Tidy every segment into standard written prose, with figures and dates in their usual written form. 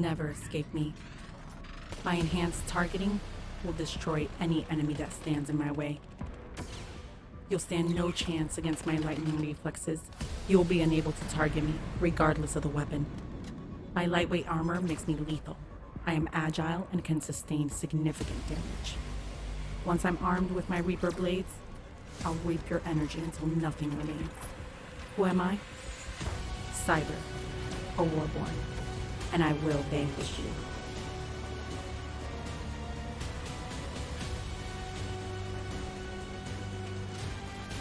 never escape me. My enhanced targeting will destroy any enemy that stands in my way. You'll stand no chance against my lightning reflexes. You'll be unable to target me, regardless of the weapon. My lightweight armor makes me lethal. I am agile and can sustain significant damage. Once I'm armed with my Reaper blades, I'll reap your energy until nothing remains. Who am I? Cyber, a warborn, and I will vanquish you.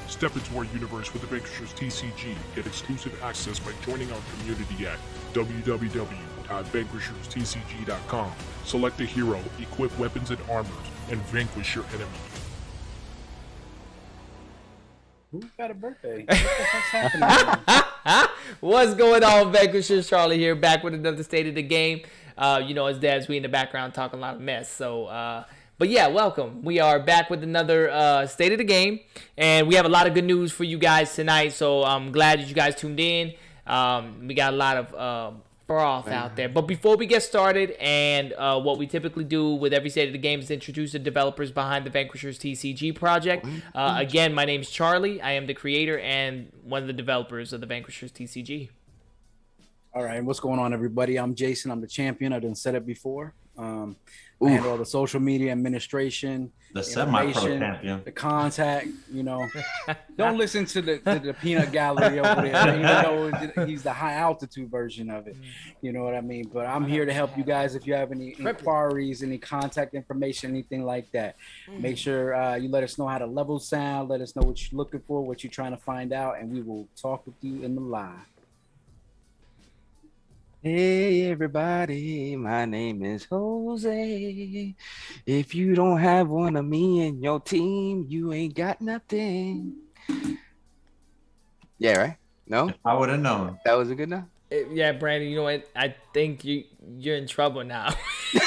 Step into our universe with the Vanquishers TCG. Get exclusive access by joining our community at www.vanquisherstcg.com. Select a hero, equip weapons and armors, and vanquish your enemy. Who got a birthday? What the fuck's happening? What's going on, Vanquishers? Charlie here, back with another State of the Game. As Dabs, we in the background talking a lot of mess. But yeah, welcome. We are back with another State of the Game, and we have a lot of good news for you guys tonight. So I'm glad that you guys tuned in. We got a lot of froth out there. But before we get started, and what we typically do with every State of the Game is introduce the developers behind the Vanquishers TCG project. Again, my name's Charlie. I am the creator and one of the developers of the Vanquishers TCG. All right, what's going on, everybody? I'm Jason. I'm the champion. I didn't said it before. I handle all the social media administration, the semi-pro champion, the contact. Don't listen to the peanut gallery over there. He's the high altitude version of it. You know what I mean? But I'm here to help you guys if you have any inquiries, any contact information, anything like that. Make sure you let us know how to level sound. Let us know what you're looking for, what you're trying to find out, and we will talk with you in the live. Hey everybody, my name is Jose. If you don't have one of me in your team, you ain't got nothing. Yeah, right? No? I would have known. That was a good enough? Yeah, Brandon, you know what? I think you're in trouble now. Hey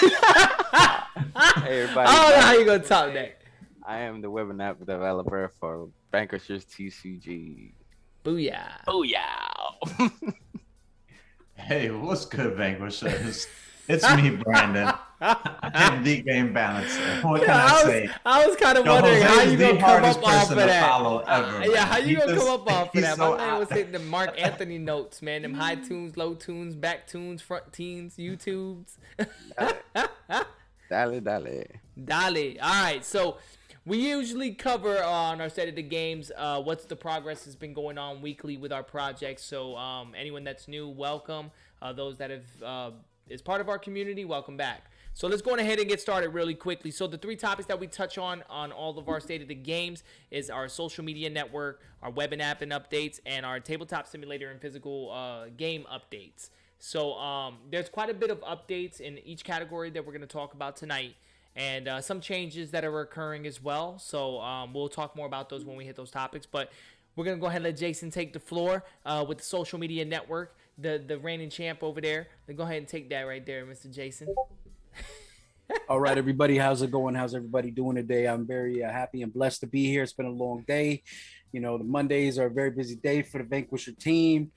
everybody. I don't know how you gonna top that. I am the Webinap developer for Vanquishers TCG. Booyah. Booyah. Hey, what's good, Vanquishers? It's me, Brandon. I'm the game balancer. What can I say? I was kind of wondering how you gonna come up off of that. Ever, yeah, how you gonna come up off of that? So My man was hitting the Mark Anthony notes, man. Them high tunes, low tunes, back tunes, front tunes, YouTubes. Dale. All right, so we usually cover on our State of the Games what's the progress has been going on weekly with our projects. So anyone that's new, welcome. Those that have is part of our community, welcome back. So let's go ahead and get started really quickly. So the three topics that we touch on all of our State of the Games is our social media network, our Webinap and updates, and our tabletop simulator and physical game updates. So there's quite a bit of updates in each category that we're going to talk about tonight. And some changes that are occurring as well. So we'll talk more about those when we hit those topics. But we're going to go ahead and let Jason take the floor with the social media network, the reigning champ over there. Then go ahead and take that right there, Mr. Jason. All right, everybody. How's it going? How's everybody doing today? I'm very happy and blessed to be here. It's been a long day. The Mondays are a very busy day for the Vanquisher team.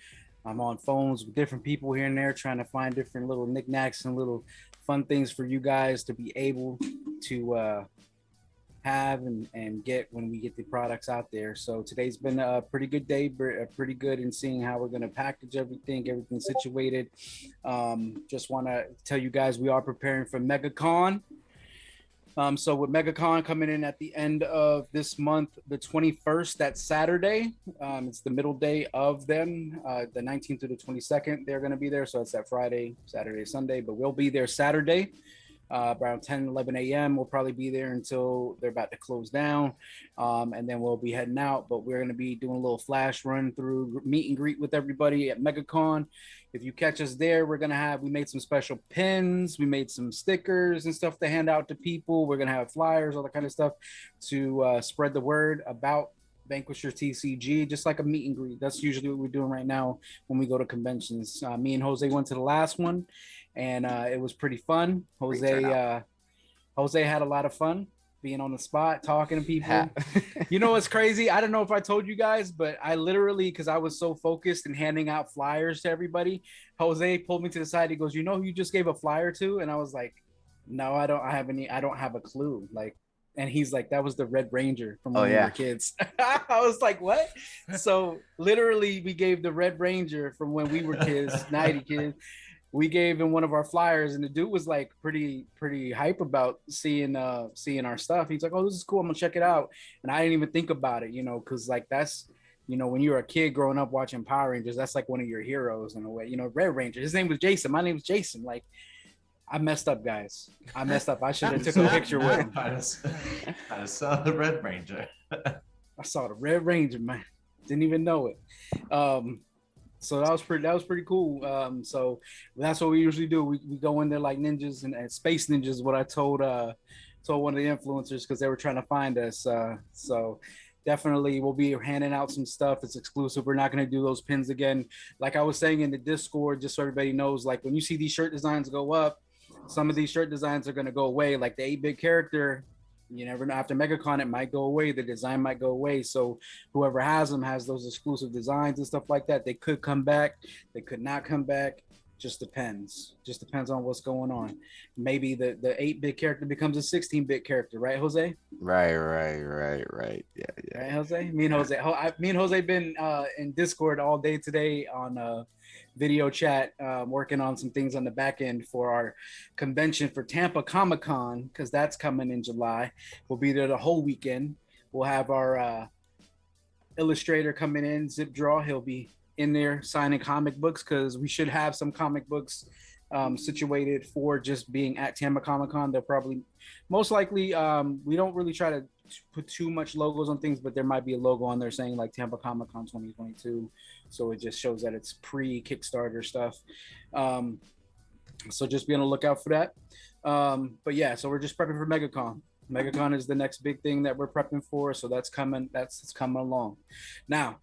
I'm on phones with different people here and there trying to find different little knickknacks and little fun things for you guys to be able to have and get when we get the products out there. So today's been a pretty good day, pretty good in seeing how we're going to package everything situated. Just want to tell you guys we are preparing for MegaCon. So with MegaCon coming in at the end of this month, the 21st, that's Saturday. It's the middle day of them, the 19th through the 22nd. They're going to be there. So it's that Friday, Saturday, Sunday, but we'll be there Saturday. Around 10, 11 a.m. We'll probably be there until they're about to close down. And then we'll be heading out, but we're going to be doing a little flash run through meet and greet with everybody at MegaCon. If you catch us there, we made some special pins. We made some stickers and stuff to hand out to people. We're going to have flyers, all that kind of stuff to spread the word about Vanquishers TCG, just like a meet and greet. That's usually what we're doing right now when we go to conventions. Me and Jose went to the last one, and it was pretty fun. Jose had a lot of fun. being on the spot, talking to people. You know what's crazy? I don't know if I told you guys, but I literally, because I was so focused and handing out flyers to everybody, Jose pulled me to the side. He goes, "You know who you just gave a flyer to?" And I was like, "No, I don't have a clue." Like, and he's like, "That was the Red Ranger from when we were kids." I was like, "What?" So literally, we gave the Red Ranger from when we were kids, 90 kids. We gave him one of our flyers, and the dude was like pretty hype about seeing our stuff. He's like, "Oh, this is cool. I'm gonna check it out." And I didn't even think about it, because like that's, when you're a kid growing up watching Power Rangers, that's like one of your heroes in a way. Red Ranger. His name was Jason. My name was Jason. Like, I messed up, guys. I messed up. I should have took a picture with him. I saw the Red Ranger. I saw the Red Ranger, man. Didn't even know it. So that was pretty cool. So that's what we usually do. We go in there like ninjas and space ninjas. What I told one of the influencers, because they were trying to find us. So definitely we'll be handing out some stuff. It's exclusive. We're not going to do those pins again. Like I was saying in the Discord, just so everybody knows, like when you see these shirt designs go up, some of these shirt designs are going to go away. Like the 8-bit character, you never know, after MegaCon it might go away, the design might go away. So whoever has them has those exclusive designs and stuff like that. They could come back, they could not come back. Just depends on what's going on. Maybe the 8-bit character becomes a 16-bit character, right, Jose? Right. Yeah. Right, Jose? Me and Jose been in Discord all day today on video chat, working on some things on the back end for our convention for Tampa Comic-Con, because that's coming in July. We'll be there the whole weekend. We'll have our illustrator coming in, Zip Draw. He'll be in there signing comic books, because we should have some comic books situated for just being at Tampa Comic-Con. They'll probably, most likely, we don't really try to put too much logos on things, but there might be a logo on there saying like Tampa Comic-Con 2022. So it just shows that it's pre-Kickstarter stuff. So just be on the lookout for that. But yeah, so we're just prepping for MegaCon. MegaCon is the next big thing that we're prepping for. So that's coming along. Now,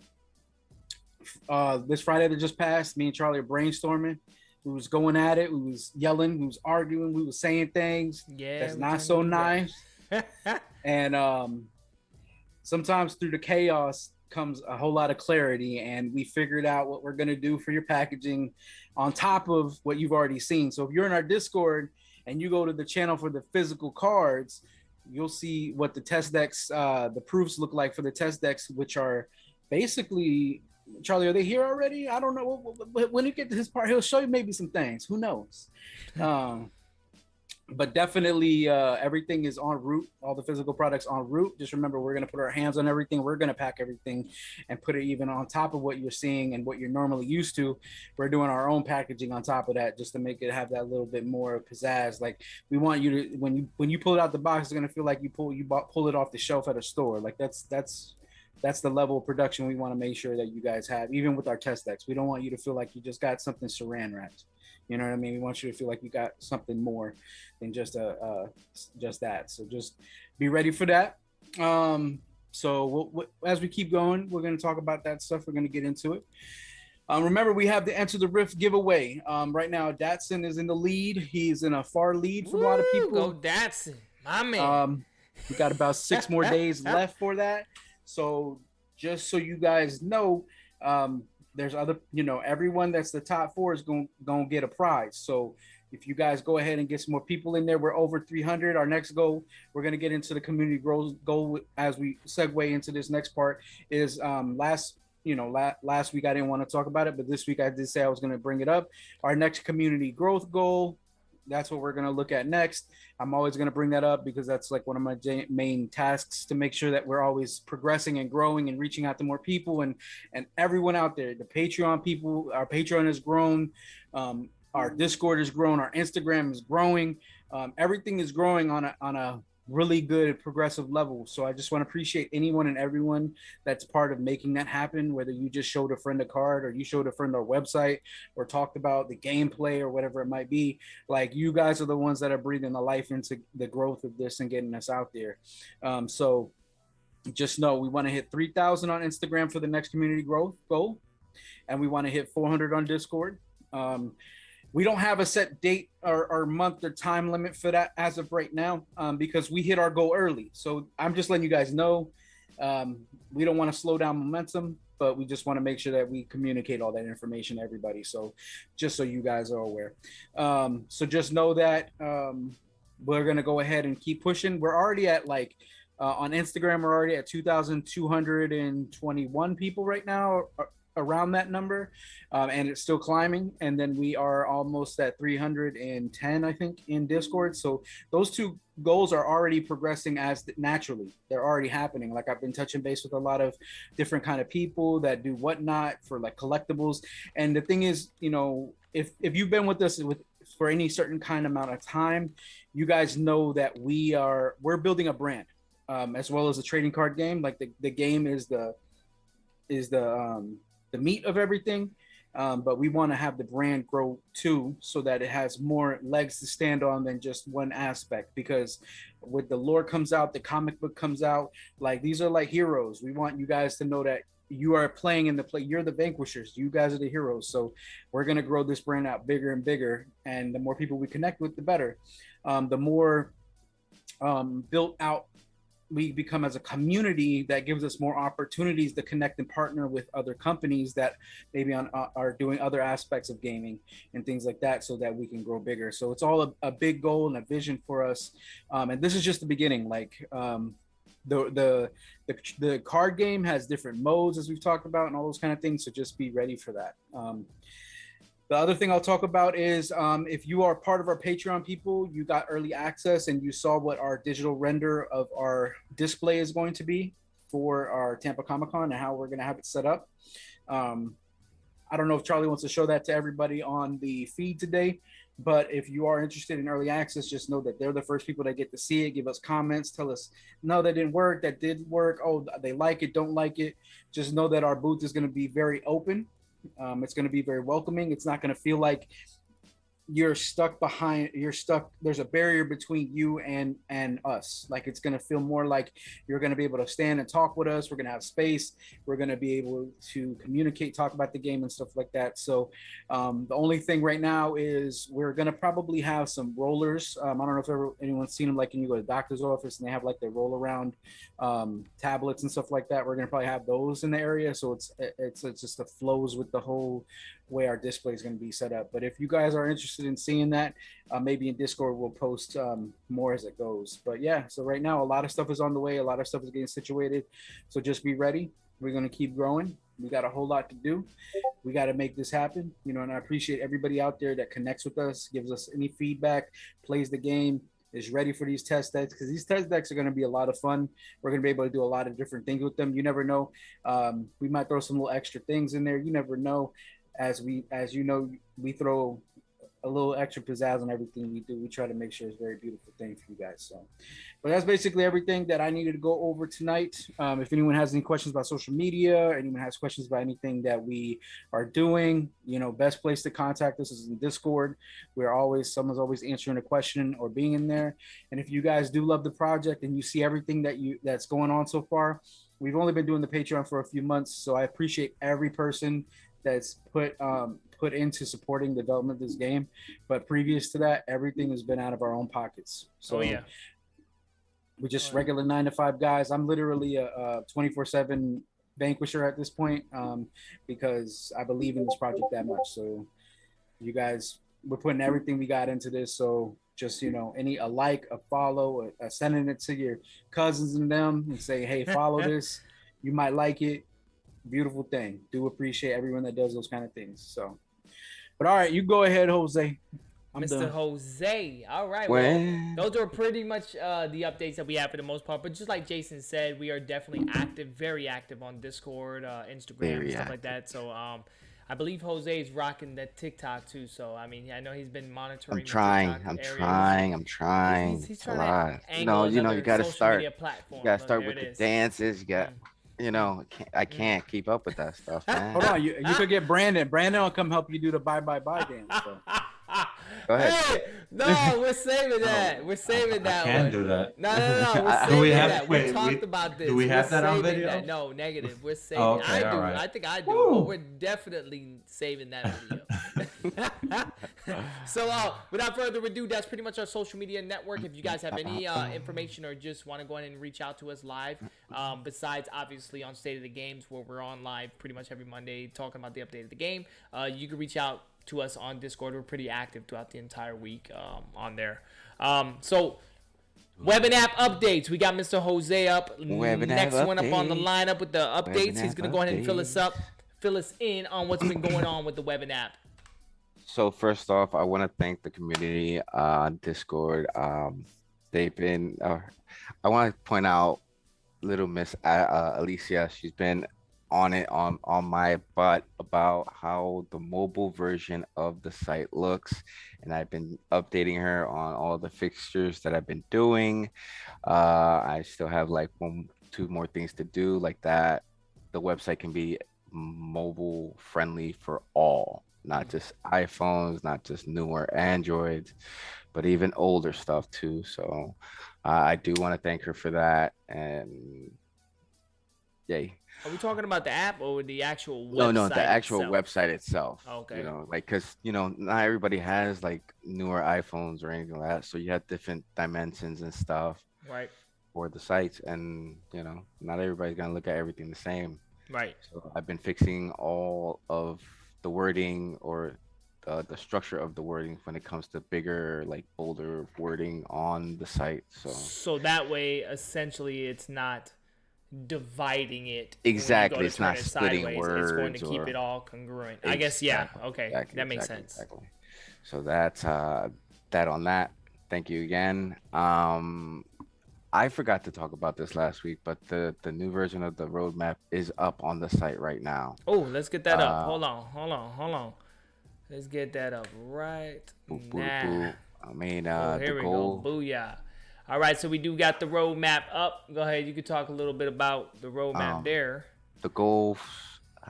this Friday that just passed, me and Charlie are brainstorming. We was going at it. We was yelling. We was arguing. We was saying things that's not so nice. And sometimes through the chaos comes a whole lot of clarity, and we figured out what we're going to do for your packaging on top of what you've already seen. So if you're in our Discord and you go to the channel for the physical cards, you'll see what the test decks, the proofs look like for the test decks, which are basically, Charlie, are they here already? I don't know. When you get to his part, he'll show you maybe some things. Who knows? But definitely everything is en route. All the physical products en route. Just remember, we're going to put our hands on everything. We're going to pack everything and put it even on top of what you're seeing and what you're normally used to. We're doing our own packaging on top of that, just to make it have that little bit more pizzazz. Like, we want you to, when you pull it out the box, it's going to feel like you pull it off the shelf at a store. Like that's the level of production we want to make sure that you guys have, even with our test decks. We don't want you to feel like you just got something saran wrapped. You know what I mean? We want you to feel like you got something more than just that. So just be ready for that. So as we keep going, we're going to talk about that stuff. We're going to get into it. Remember, we have the Enter the Rift giveaway. Right now, Datsun is in the lead. He's in a far lead for a lot of people. Go Datsun, my man. We got about 6 more days left for that. So just so you guys know, there's other, everyone that's the top 4 is going to get a prize. So if you guys go ahead and get some more people in there, we're over 300. Our next goal, we're going to get into the community growth goal as we segue into this next part, is last week I didn't want to talk about it, but this week I did say I was going to bring it up. Our next community growth goal, that's what we're going to look at next. I'm always going to bring that up because that's like one of my main tasks, to make sure that we're always progressing and growing and reaching out to more people and everyone out there. The Patreon people, our Patreon has grown. Our Discord has grown. Our Instagram is growing. Everything is growing on a really good progressive level. So I just want to appreciate anyone and everyone that's part of making that happen, whether you just showed a friend a card or you showed a friend our website or talked about the gameplay or whatever it might be. Like, you guys are the ones that are breathing the life into the growth of this and getting us out there. So just know we want to hit 3,000 on Instagram for the next community growth goal, and we want to hit 400 on Discord. We don't have a set date or month or time limit for that as of right now, because we hit our goal early. So I'm just letting you guys know, we don't want to slow down momentum, but we just want to make sure that we communicate all that information to everybody. So just so you guys are aware. So just know that we're going to go ahead and keep pushing. We're already at like, on Instagram, we're already at 2,221 people right now, around that number, and it's still climbing. And then we are almost at 310, I think, in Discord. So those two goals are already progressing as naturally. They're already happening. Like I've been touching base with a lot of different kind of people that do whatnot for like collectibles. And the thing is, you know, if you've been with us for any certain kind of amount of time, you guys know that we're building a brand, as well as a trading card game. Like the game is the meat of everything, but we want to have the brand grow too, so that it has more legs to stand on than just one aspect. Because with the lore comes out, the comic book comes out, like these are like heroes. We want you guys to know that you are playing in the play. You're the Vanquishers. You guys are the heroes. So we're gonna grow this brand out bigger and bigger, and the more people we connect with, the better. The more built out we become as a community, that gives us more opportunities to connect and partner with other companies that maybe are doing other aspects of gaming and things like that, so that we can grow bigger. So it's all a big goal and a vision for us. And this is just the beginning. Like the card game has different modes, as we've talked about, and all those kind of things. So just be ready for that. The other thing I'll talk about is if you are part of our Patreon people, you got early access and you saw what our digital render of our display is going to be for our Tampa Comic Con and how we're going to have it set up. I don't know if Charlie wants to show that to everybody on the feed today, but if you are interested in early access, just know that they're the first people that get to see it, give us comments, tell us, no, that didn't work, that did work, oh, they like it, don't like it. Just know that our booth is going to be very open. It's going to be very welcoming. It's not going to feel like there's a barrier between you and us. Like it's going to feel more like you're going to be able to stand and talk with us. We're going to have space. We're going to be able to communicate, talk about the game and stuff like that. So the only thing right now is we're going to probably have some rollers. I don't know if anyone's seen them, like when you go to the doctor's office and they have like their roll around tablets and stuff like that. We're going to probably have those in the area. So it's just it flows with the whole way our display is going to be set up. But if you guys are interested in seeing that, maybe in Discord we'll post more as it goes. But yeah, so right now a lot of stuff is on the way, a lot of stuff is getting situated, so just be ready. We're going to keep growing. We got a whole lot to do. We got to make this happen, you know. And I appreciate everybody out there that connects with us, gives us any feedback, plays the game, is ready for these test decks, because these test decks are going to be a lot of fun. We're going to be able to do a lot of different things with them. You never know. We might throw some little extra things in there. You never know. As you know, we throw a little extra pizzazz on everything we do. We try to make sure it's a very beautiful thing for you guys. So, but that's basically everything that I needed to go over tonight. If anyone has any questions about social media, or anyone has questions about anything that we are doing, you know, best place to contact us is in Discord. Someone's always answering a question or being in there. And if you guys do love the project and you see everything that's going on so far, we've only been doing the Patreon for a few months, so I appreciate every person that's put into supporting the development of this game. But previous to that, everything has been out of our own pockets. So yeah, we're just regular 9-to-5 guys. I'm literally a 24/7 Vanquisher at this point, because I believe in this project that much. So you guys, we're putting everything we got into this. So just, you know, a like, a follow, sending it to your cousins and them and say, hey, follow this. You might like it. Beautiful thing. Do appreciate everyone that does those kind of things. So, but all right, you go ahead, Jose. Mr. Done. Jose. All right. Well, those are pretty much the updates that we have for the most part. But just like Jason said, we are definitely active, very active on Discord, Instagram, and stuff like that. So I believe Jose is rocking that TikTok too. So I mean, I know he's been monitoring. I'm trying. He's trying to you know, you got to start. You got to start with the dances. You got. You know, I can't keep up with that stuff, man. Hold on, you could get Brandon. Brandon will come help you do the bye dance. So. Go ahead. Hey, no, we're saving that. We're saving that. I can't do that. No. We're saving that. We talked about this. Do we have that on video? No, negative. We're saving. Okay, all right. I think I do. But we're definitely saving that video. So without further ado, that's pretty much our social media network. If you guys have any information or just want to go ahead and reach out to us live, besides obviously on State of the Games, where we're on live pretty much every Monday talking about the update of the game, you can reach out to us on Discord. We're pretty active throughout the entire week on there. So Webinap updates. We got Mr. Jose up. Next one up on the lineup with the updates. He's gonna go ahead and fill us in on what's been going on with the Webinap. So first off, I want to thank the community on Discord. They've been. I want to point out little Miss Alicia. She's been on it on my butt about how the mobile version of the site looks, and I've been updating her on all the fixtures that I've been doing. I still have like 1-2 more things to do like that. The website can be mobile friendly for all, not just iPhones, not just newer Androids, but even older stuff too. So I do want to thank her for that, and yay. Are we talking about the app or the actual website? No, the actual itself? website itself. Okay. You know, like, because, you know, not everybody has like newer iPhones or anything like that. So you have different dimensions and stuff. Right. For the sites. And, you know, not everybody's going to look at everything the same. Right. So I've been fixing all of the wording or the structure of the wording when it comes to bigger, like bolder wording on the site. So that way, essentially, it's not dividing it exactly. It's not splitting sideways. words. It's going to keep it all congruent. I guess, okay, that makes sense. Exactly. So that's that on that. Thank you again. I forgot to talk about this last week, but the new version of the roadmap is up on the site right now. Oh, let's get that up. Hold on. Let's get that up right now. I mean, here the we goal. go. Booyah. All right, so we do got the roadmap up. Go ahead. You could talk a little bit about the roadmap there. The goals,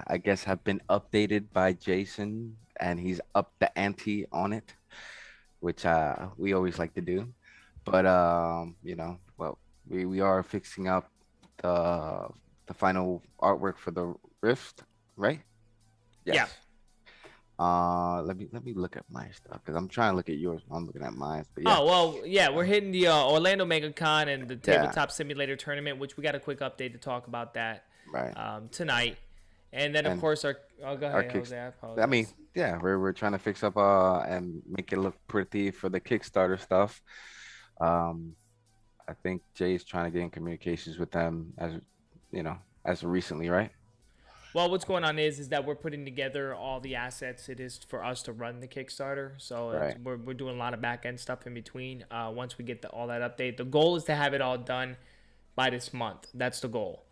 I guess, have been updated by Jason, and he's upped the ante on it, which we always like to do. But you know, well, we are fixing up the final artwork for the Rift, right? Yes. Yeah. Let me look at my stuff because I'm trying to look at yours. I'm looking at mine. But yeah. Oh well, yeah, we're hitting the Orlando MegaCon and the Tabletop Simulator Tournament, which we got a quick update to talk about that tonight. And then of course go ahead, Jose. I apologize. I mean, yeah, we're trying to fix up and make it look pretty for the Kickstarter stuff. I think Jay's trying to get in communications with them as recently, right? Well, what's going on is that we're putting together all the assets it is for us to run the Kickstarter. So we're doing a lot of back end stuff in between. Once we get all that update, the goal is to have it all done by this month. That's the goal.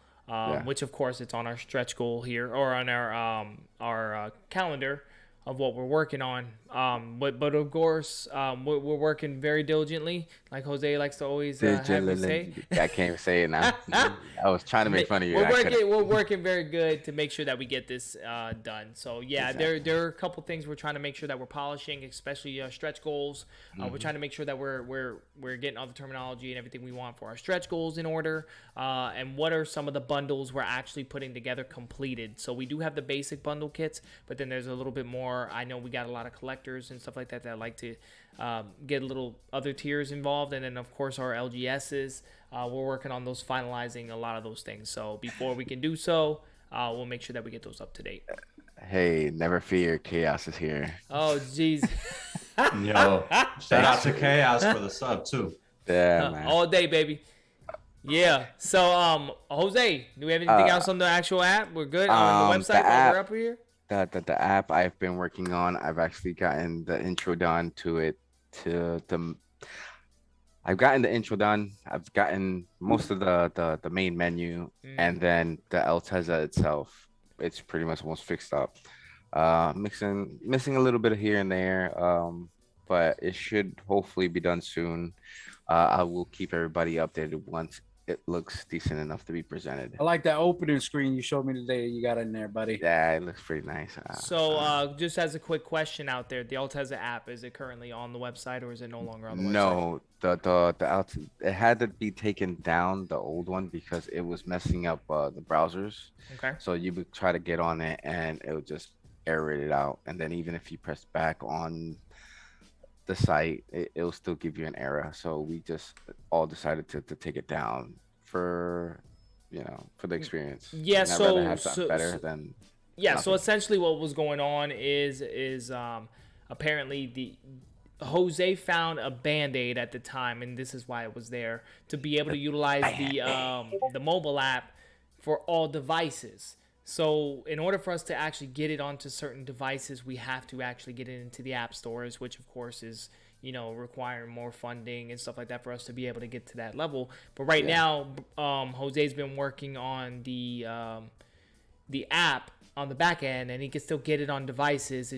Which of course it's on our stretch goal here or on our calendar of what we're working on. But of course, we're working very diligently, like Jose likes to always have me say. I can't even say it now. I was trying to make fun of you. We're working very good to make sure that we get this done. So yeah, exactly. there are a couple things we're trying to make sure that we're polishing, especially stretch goals. We're trying to make sure that we're getting all the terminology and everything we want for our stretch goals in order. And what are some of the bundles we're actually putting together completed. So we do have the basic bundle kits, but then there's a little bit more. I know we got a lot of collectors and stuff like that that like to get a little other tiers involved, and then of course our LGSs. We're working on those, finalizing a lot of those things. So before we can do so, we'll make sure that we get those up to date. Hey, never fear, Chaos is here. Oh, jeez. Yo, shout out to Chaos for the sub too. Yeah, man. All day, baby. Yeah. So, Jose, do we have anything else on the actual app? We're good on the website while we're up here. The app I've been working on, I've actually gotten the intro done to it. I've gotten the intro done. I've gotten most of the main menu, and then the Alteza itself. It's pretty much almost fixed up. Missing a little bit of here and there, but it should hopefully be done soon. I will keep everybody updated once it looks decent enough to be presented. I like that opening screen you showed me today. You got in there, buddy. Yeah, it looks pretty nice. So, just as a quick question out there, the Alteza app, is it currently on the website or is it no longer on the website? No, the it had to be taken down, the old one, because it was messing up the browsers. Okay. So you would try to get on it and it would just error it out, and then even if you press back on the site, it'll still give you an error. So we just all decided to take it down for for the experience. Yeah, And I'd so rather have something better than yeah. So nothing. essentially, what was going on is apparently the Jose found a Band-Aid at the time, and this is why it was there, to be able to utilize the mobile app for all devices. So in order for us to actually get it onto certain devices, we have to actually get it into the app stores, which of course is, requiring more funding and stuff like that for us to be able to get to that level. But right now, Jose's been working on the app on the back end, and he can still get it on devices.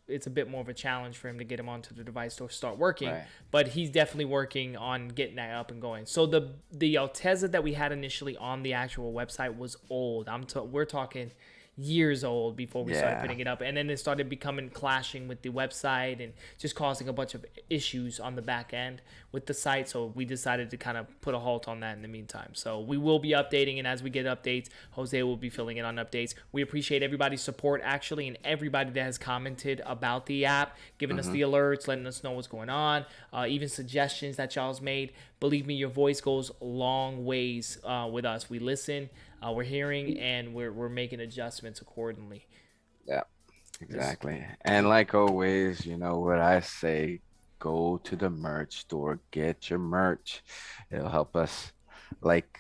It's a bit more of a challenge for him to get him onto the device to start working. Right. But he's definitely working on getting that up and going. So the Altezza that we had initially on the actual website was old. We're talking years old before we started putting it up, and then it started clashing with the website and just causing a bunch of issues on the back end with the site. So we decided to kind of put a halt on that in the meantime. So we will be updating, and as we get updates, Jose will be filling in on updates. We appreciate everybody's support actually, and everybody that has commented about the app, giving us the alerts, letting us know what's going on, even suggestions that y'all's made. Believe me, your voice goes a long ways with us. We listen, we're hearing, and we're making adjustments accordingly. Yeah, exactly. And like always, you know what I say, go to the merch store, get your merch. It'll help us, like,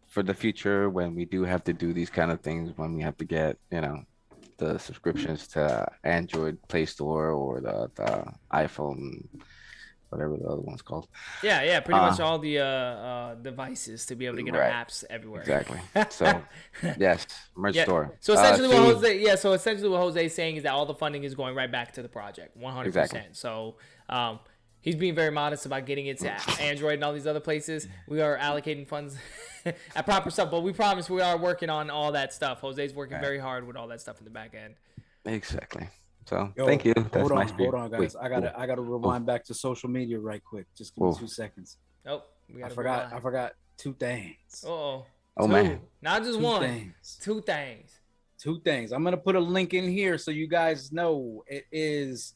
for the future when we do have to do these kind of things, when we have to get, the subscriptions to Android Play Store or the iPhone, whatever the other one's called. Yeah, pretty much all the devices to be able to get our apps everywhere. Exactly. So, yes, merch store. So essentially, what Jose is saying is that all the funding is going right back to the project, 100%. Exactly. So, he's being very modest about getting it to Android and all these other places. We are allocating funds at proper stuff, but we promise we are working on all that stuff. Jose's working very hard with all that stuff in the back end. Exactly. So thank you. That's hold nice on, guys. I gotta rewind back to social media right quick. Just give me 2 seconds. Oh, I forgot 2 things. Oh man. Not just 2 one. things. 2 things. 2 things. I'm gonna put a link in here so you guys know it is.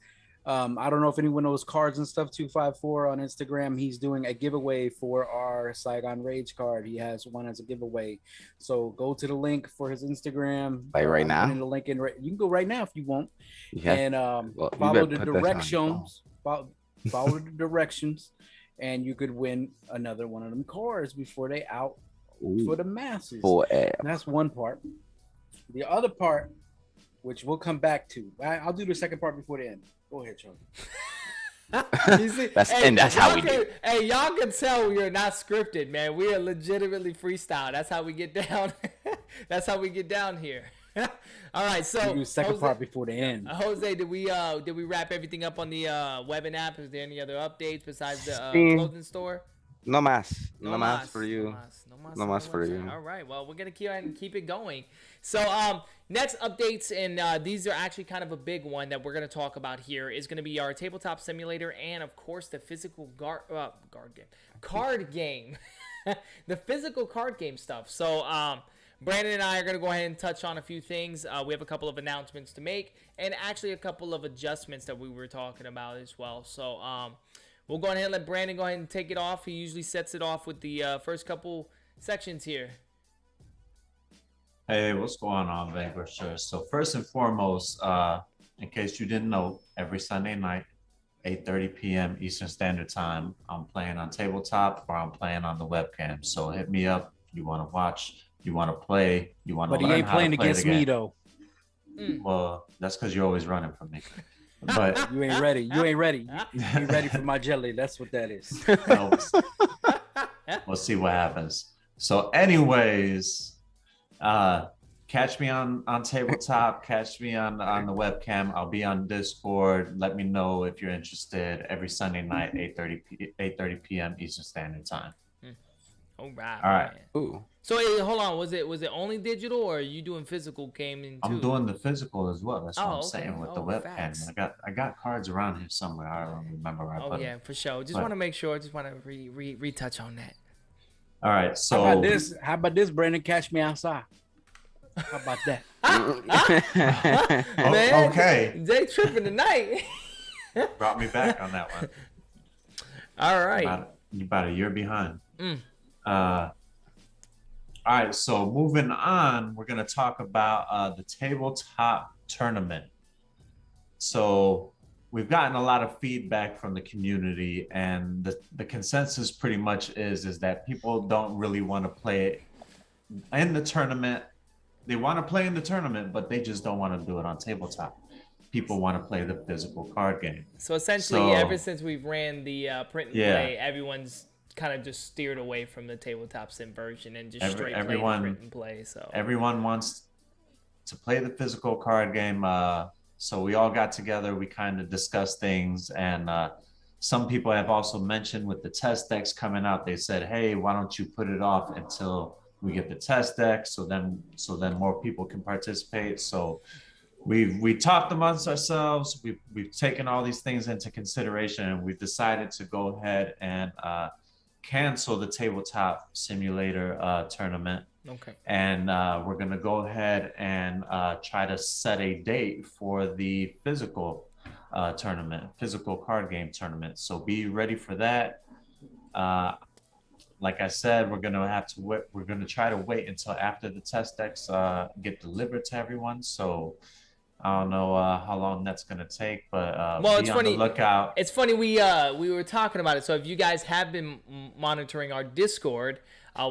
I don't know if anyone knows Cards and Stuff 254 on Instagram. He's doing a giveaway for our Saigon Rage card. He has one as a giveaway. So go to the link for his Instagram. Like right now? The link in. You can go right now if you want. Yeah. And follow the directions. Follow the directions, and you could win another one of them cards before they out for the masses. That's one part. The other part, which we'll come back to. I'll do the second part before the end. Go ahead, Charlie. See, that's how we do. Hey, y'all can tell we are not scripted, man. We are legitimately freestyle. That's how we get down. That's how we get down here. All right, so do the second part before the end. Jose, did we wrap everything up on the Webinap? Is there any other updates besides the clothing store? No más for you. No más for you. All right. Well, we're gonna keep it going. So, next updates, and these are actually kind of a big one that we're gonna talk about here, is gonna be our tabletop simulator, and of course the physical card game, the physical card game stuff. So, Brandon and I are gonna go ahead and touch on a few things. We have a couple of announcements to make, and actually a couple of adjustments that we were talking about as well. So, we'll go ahead and let Brandon go ahead and take it off. He usually sets it off with the first couple sections here. Hey, what's going on, Vanquishers? So first and foremost, in case you didn't know, every Sunday night, 8:30 p.m. Eastern Standard Time, I'm playing on Tabletop or I'm playing on the webcam. So hit me up. You want to watch, you want to play, you want to learn how to play. But he ain't playing against me, though. Well, that's because you're always running from me. But you ain't ready. You ain't ready. You ain't ready for my jelly. That's what that is. We'll see what happens. So anyways, catch me on Tabletop, catch me on the webcam. I'll be on Discord. Let me know if you're interested every Sunday night, 8:30 p.m. Eastern Standard Time. All right. All right. Ooh. So hey, hold on, was it only digital, or are you doing physical gaming too? I'm doing the physical as well. That's what I'm okay. saying with the webcam. Facts. I got cards around here somewhere. I don't remember where I put yeah, for sure. Just want to make sure. Just want to retouch on that. All right. So how about this, Brandon? Catch me outside. How about that? Man, okay. Jay tripping tonight. Brought me back on that one. All right. About a year behind. All right, so moving on, we're going to talk about the Tabletop Tournament. So we've gotten a lot of feedback from the community, and the consensus pretty much is that people don't really want to play in the tournament. They want to play in the tournament, but they just don't want to do it on tabletop. People want to play the physical card game. So essentially, ever since we've ran the print and play, everyone's kind of just steered away from the tabletop sim version and just straight play the print and play. So everyone wants to play the physical card game. So we all got together. We kind of discussed things, and some people have also mentioned with the test decks coming out, they said, "Hey, why don't you put it off until we get the test deck, so then more people can participate." So we talked amongst ourselves. We've taken all these things into consideration, and we've decided to go ahead and cancel the tabletop simulator tournament. Okay. And we're gonna go ahead and try to set a date for the physical tournament, physical card game tournament. So be ready for that. Like I said, we're gonna try to wait until after the test decks get delivered to everyone. So I don't know how long that's gonna take, but well, be it's on funny. the lookout. It's funny we were talking about it. So if you guys have been monitoring our Discord,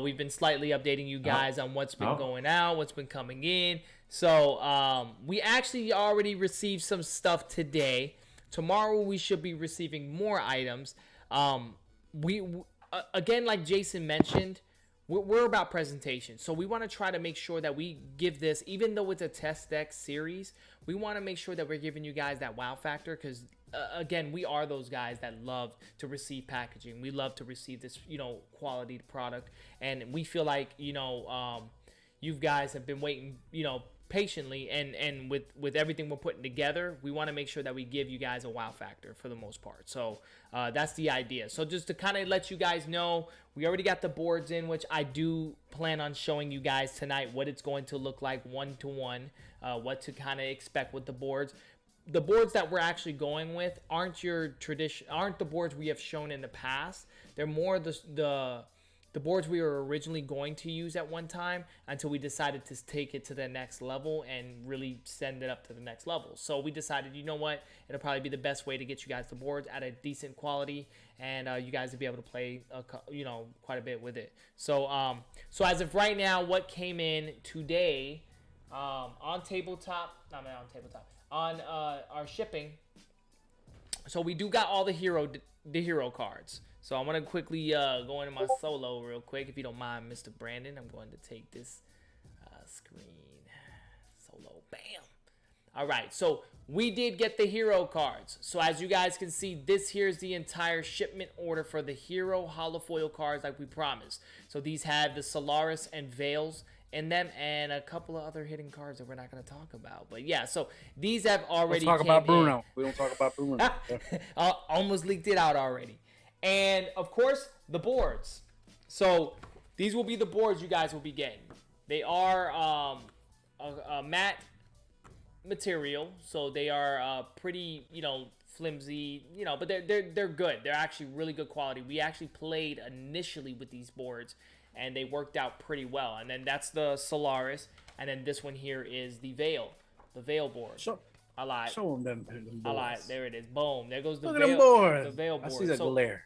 we've been slightly updating you guys on what's been going out, what's been coming in. So we actually already received some stuff today. Tomorrow we should be receiving more items. Again, like Jason mentioned, we're about presentation. So we want to try to make sure that we give this, even though it's a test deck series, we want to make sure that we're giving you guys that wow factor, because again, we are those guys that love to receive packaging. We love to receive this, quality product, and we feel like, you guys have been waiting, patiently, and with everything we're putting together, we want to make sure that we give you guys a wow factor for the most part. So that's the idea. So just to kind of let you guys know, we already got the boards in, which I do plan on showing you guys tonight what it's going to look like 1-to-1, what to kind of expect with the boards. The boards that we're actually going with aren't the boards we have shown in the past. They're more the boards we were originally going to use at one time until we decided to take it to the next level and really send it up to the next level. So we decided, you know what, it'll probably be the best way to get you guys the boards at a decent quality, and you guys will be able to play, quite a bit with it. So, so as of right now, what came in today on our shipping. So we do got all the hero cards. So I'm going to quickly go into my solo real quick. If you don't mind, Mr. Brandon, I'm going to take this screen. Solo, bam. All right, so we did get the hero cards. So as you guys can see, this here's the entire shipment order for the hero holofoil cards like we promised. So these have the Solaris and Veils in them, and a couple of other hidden cards that we're not going to talk about. But yeah, so these have already Let's talk about Bruno. We don't talk about Bruno. Almost leaked it out already. And, of course, the boards. So, these will be the boards you guys will be getting. They are a matte material. So, they are pretty, flimsy, but they're good. They're actually really good quality. We actually played initially with these boards, and they worked out pretty well. And then that's the Solaris. And then this one here is the Veil board. Sure. I lied. Show them I lied. There it is. Boom. There goes the Look Veil. at them boards. The Veil board. I see the glare.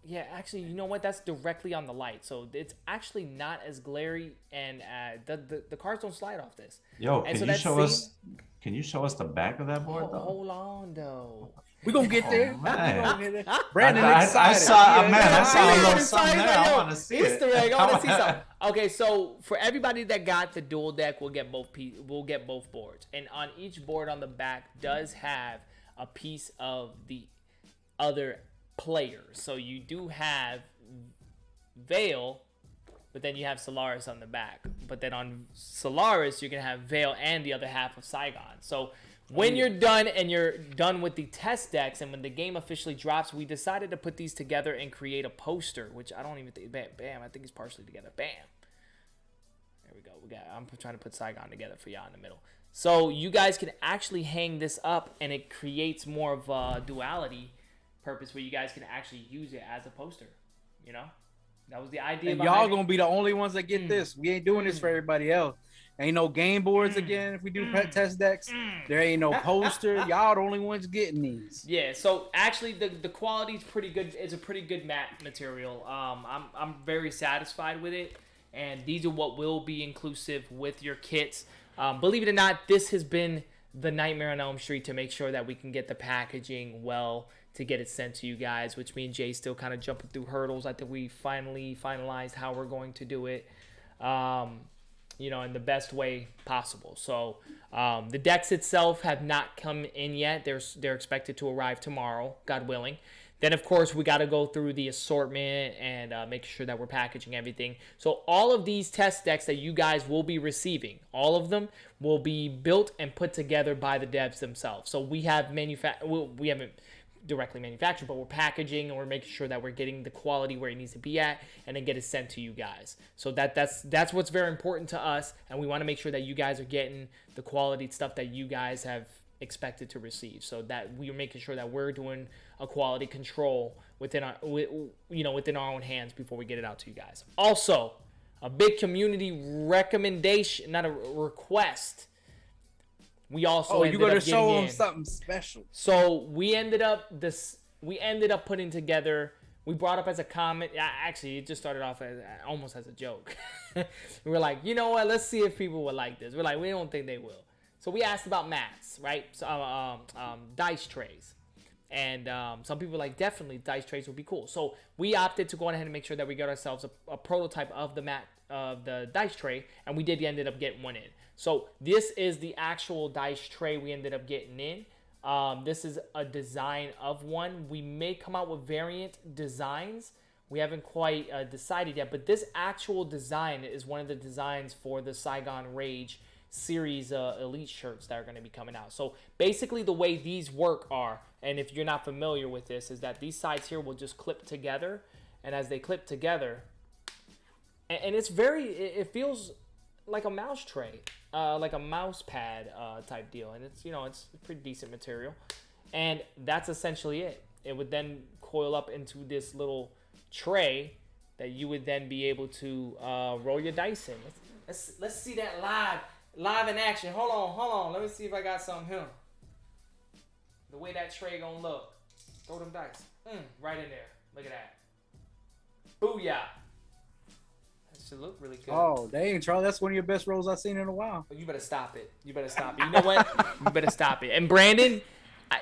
Yeah, actually, you know what? That's directly on the light, so it's actually not as glary, and the cards don't slide off this. Yo, and can you show us? Can you show us the back of that board? Hold on, though. We're gonna get there. Man. Brandon, I saw a little It's something there. I want to see it. Easter egg. I want to see something. Okay, so for everybody that got the dual deck, we'll get both boards, and on each board on the back does have a piece of the other players. So you do have Veil, but then you have Solaris on the back. But then on Solaris, you're going to have Veil and the other half of Saigon. So when you're done and you're done with the test decks, and when the game officially drops, we decided to put these together and create a poster, which I don't even think, bam, I think it's partially together. Bam. There we go. We I'm trying to put Saigon together for y'all in the middle. So you guys can actually hang this up, and it creates more of a duality purpose where you guys can actually use it as a poster. You know, that was the idea. And y'all gonna be the only ones that get this. We ain't doing this for everybody else. Ain't no game boards again. If we do pet test decks, there ain't no poster. Y'all the only ones getting these. Yeah. So actually, the quality is pretty good. It's a pretty good matte material. I'm very satisfied with it, and these are what will be inclusive with your kits. Believe it or not, this has been the nightmare on Elm Street to make sure that we can get the packaging well to get it sent to you guys, which me and Jay still kind of jumping through hurdles. I think we finally finalized how we're going to do it, in the best way possible. So the decks itself have not come in yet. They're expected to arrive tomorrow, God willing. Then, of course, we got to go through the assortment and make sure that we're packaging everything. So all of these test decks that you guys will be receiving, all of them will be built and put together by the devs themselves. So we have we haven't directly manufactured, but we're packaging and we're making sure that we're getting the quality where it needs to be at, and then get it sent to you guys. So that's what's very important to us, and we want to make sure that you guys are getting the quality stuff that you guys have expected to receive, so that we're making sure that we're doing a quality control within our own hands before we get it out to you guys. Also, a big community recommendation, not a request. We also you gonna show them something special. So we ended up putting together. We brought up as a comment. Actually, it just started off as almost as a joke. We were like, you know what? Let's see if people would like this. We're like, we don't think they will. So we asked about mats, right? So, dice trays. And some people were like, definitely dice trays would be cool. So we opted to go ahead and make sure that we got ourselves a prototype of the mat, of the dice tray, and we did ended up getting one in. So this is the actual dice tray we ended up getting in. This is a design of one. We may come out with variant designs. We haven't quite decided yet, but this actual design is one of the designs for the Saigon Rage series elite shirts that are going to be coming out. So basically the way these work are, and if you're not familiar with this, is that these sides here will just clip together, and as they clip together, and it feels like a mouse tray, like a mouse pad type deal, and it's pretty decent material, and that's essentially it. It would then coil up into this little tray that you would then be able to roll your dice in. Let's see that live in action. Hold on. Let me see if I got something here. The way that tray gonna look. Throw them dice. Right in there. Look at that. Booyah. That should look really good. Oh, dang, Charlie. That's one of your best rolls I've seen in a while. You better stop it. You know what? You better stop it. And Brandon,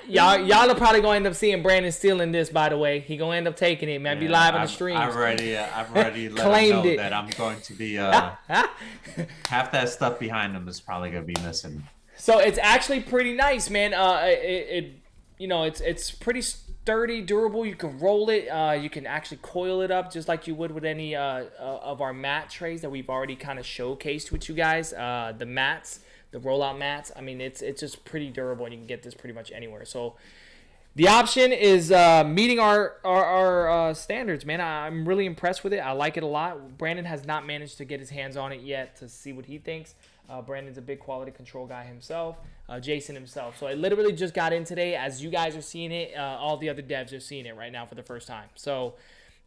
y'all are probably gonna end up seeing Brandon stealing this. By the way, he gonna end up taking it. Man, be live on the stream. I've already let him know that I'm going to be half that stuff behind him is probably gonna be missing. So it's actually pretty nice, man. It's pretty sturdy, durable. You can roll it. You can actually coil it up just like you would with any of our mat trays that we've already kind of showcased with you guys. The mats. The rollout mats, I mean, it's just pretty durable, and you can get this pretty much anywhere. So the option is meeting our standards, man. I'm really impressed with it. I like it a lot. Brandon has not managed to get his hands on it yet to see what he thinks. Brandon's a big quality control guy himself. Jason himself. So I literally just got in today. As you guys are seeing it, all the other devs are seeing it right now for the first time. So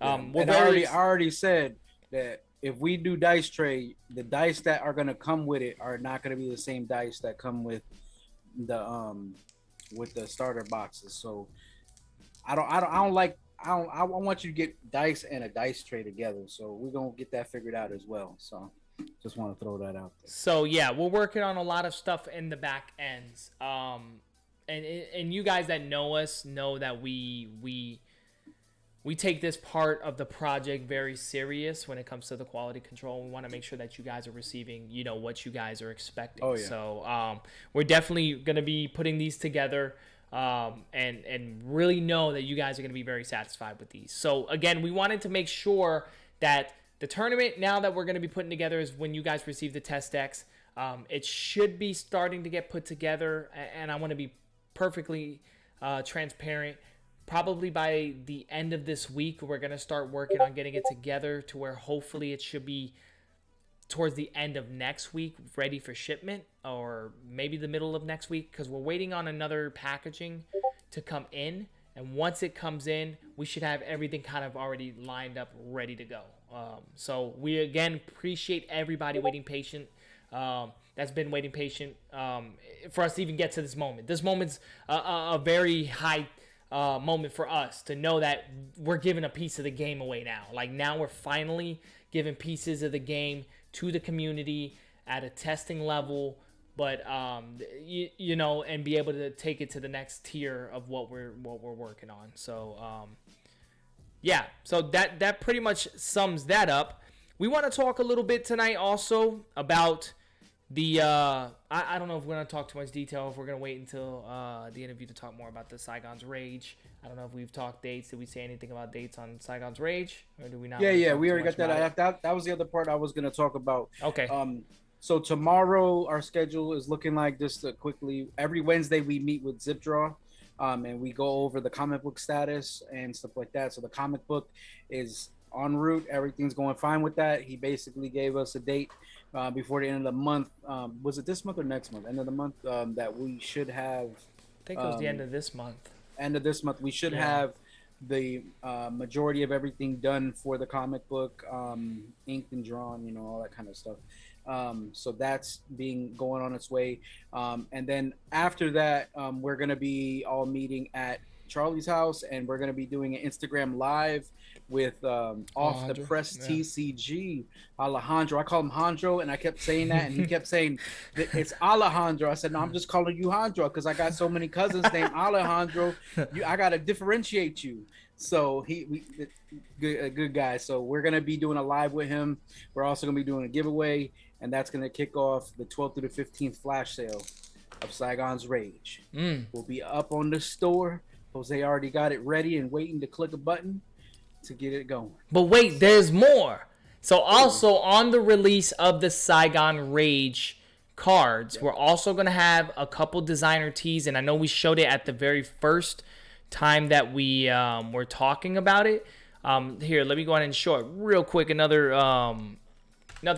I already said that if we do dice tray, the dice that are gonna come with it are not gonna be the same dice that come with the starter boxes. So I want you to get dice and a dice tray together. So we're gonna get that figured out as well. So just want to throw that out there. So yeah, we're working on a lot of stuff in the back ends. And you guys that know us know that we take this part of the project very serious when it comes to the quality control. We want to make sure that you guys are receiving, what you guys are expecting. Oh, yeah. So we're definitely going to be putting these together and really know that you guys are going to be very satisfied with these. So again, we wanted to make sure that the tournament now that we're going to be putting together is when you guys receive the test decks. It should be starting to get put together, and I want to be perfectly transparent. Probably by the end of this week, we're going to start working on getting it together to where hopefully it should be towards the end of next week, ready for shipment, or maybe the middle of next week, because we're waiting on another packaging to come in. And once it comes in, we should have everything kind of already lined up, ready to go. So we, again, appreciate everybody waiting patient. That's been waiting patient for us to even get to this moment. This moment's a very high moment for us to know that we're giving a piece of the game away now. Like, now we're finally giving pieces of the game to the community at a testing level, but you know, and be able to take it to the next tier of what we're working on. So yeah, so that pretty much sums that up. We want to talk a little bit tonight also about the I don't know if we're going to talk too much detail, if we're going to wait until the interview to talk more about the Saigon's Rage. I don't know if we've talked dates. Did we say anything about dates on Saigon's Rage, or do we not? Yeah, we already got that. That was the other part I was going to talk about. Okay. So tomorrow our schedule is looking like, just to quickly, every Wednesday we meet with Zip Draw, and we go over the comic book status and stuff like that. So the comic book is en route. Everything's going fine with that. He basically gave us a date before the end of the month. Was it this month or next month? End of the month, that we should have. I think it was the end of this month. End of this month, we should have the majority of everything done for the comic book, inked and drawn, you know, all that kind of stuff. So that's going on its way. And then after that, we're going to be all meeting at Charlie's house, and we're going to be doing an Instagram live with Off the Press TCG, Alejandro. I call him Handro, and I kept saying that, and he kept saying it's Alejandro. I said, no, I'm just calling you Handro because I got so many cousins named Alejandro. I got to differentiate you. So a good guy. So we're going to be doing a live with him. We're also going to be doing a giveaway, and that's going to kick off the 12th through the 15th flash sale of Saigon's Rage. We'll be up on the store. Jose already got it ready and waiting to click a button to get it going. But wait, there's more. So also on the release of the Saigon Rage cards, we're also going to have a couple designer tees, and I know we showed it at the very first time that we were talking about it. Here, let me go ahead and show it real quick. Another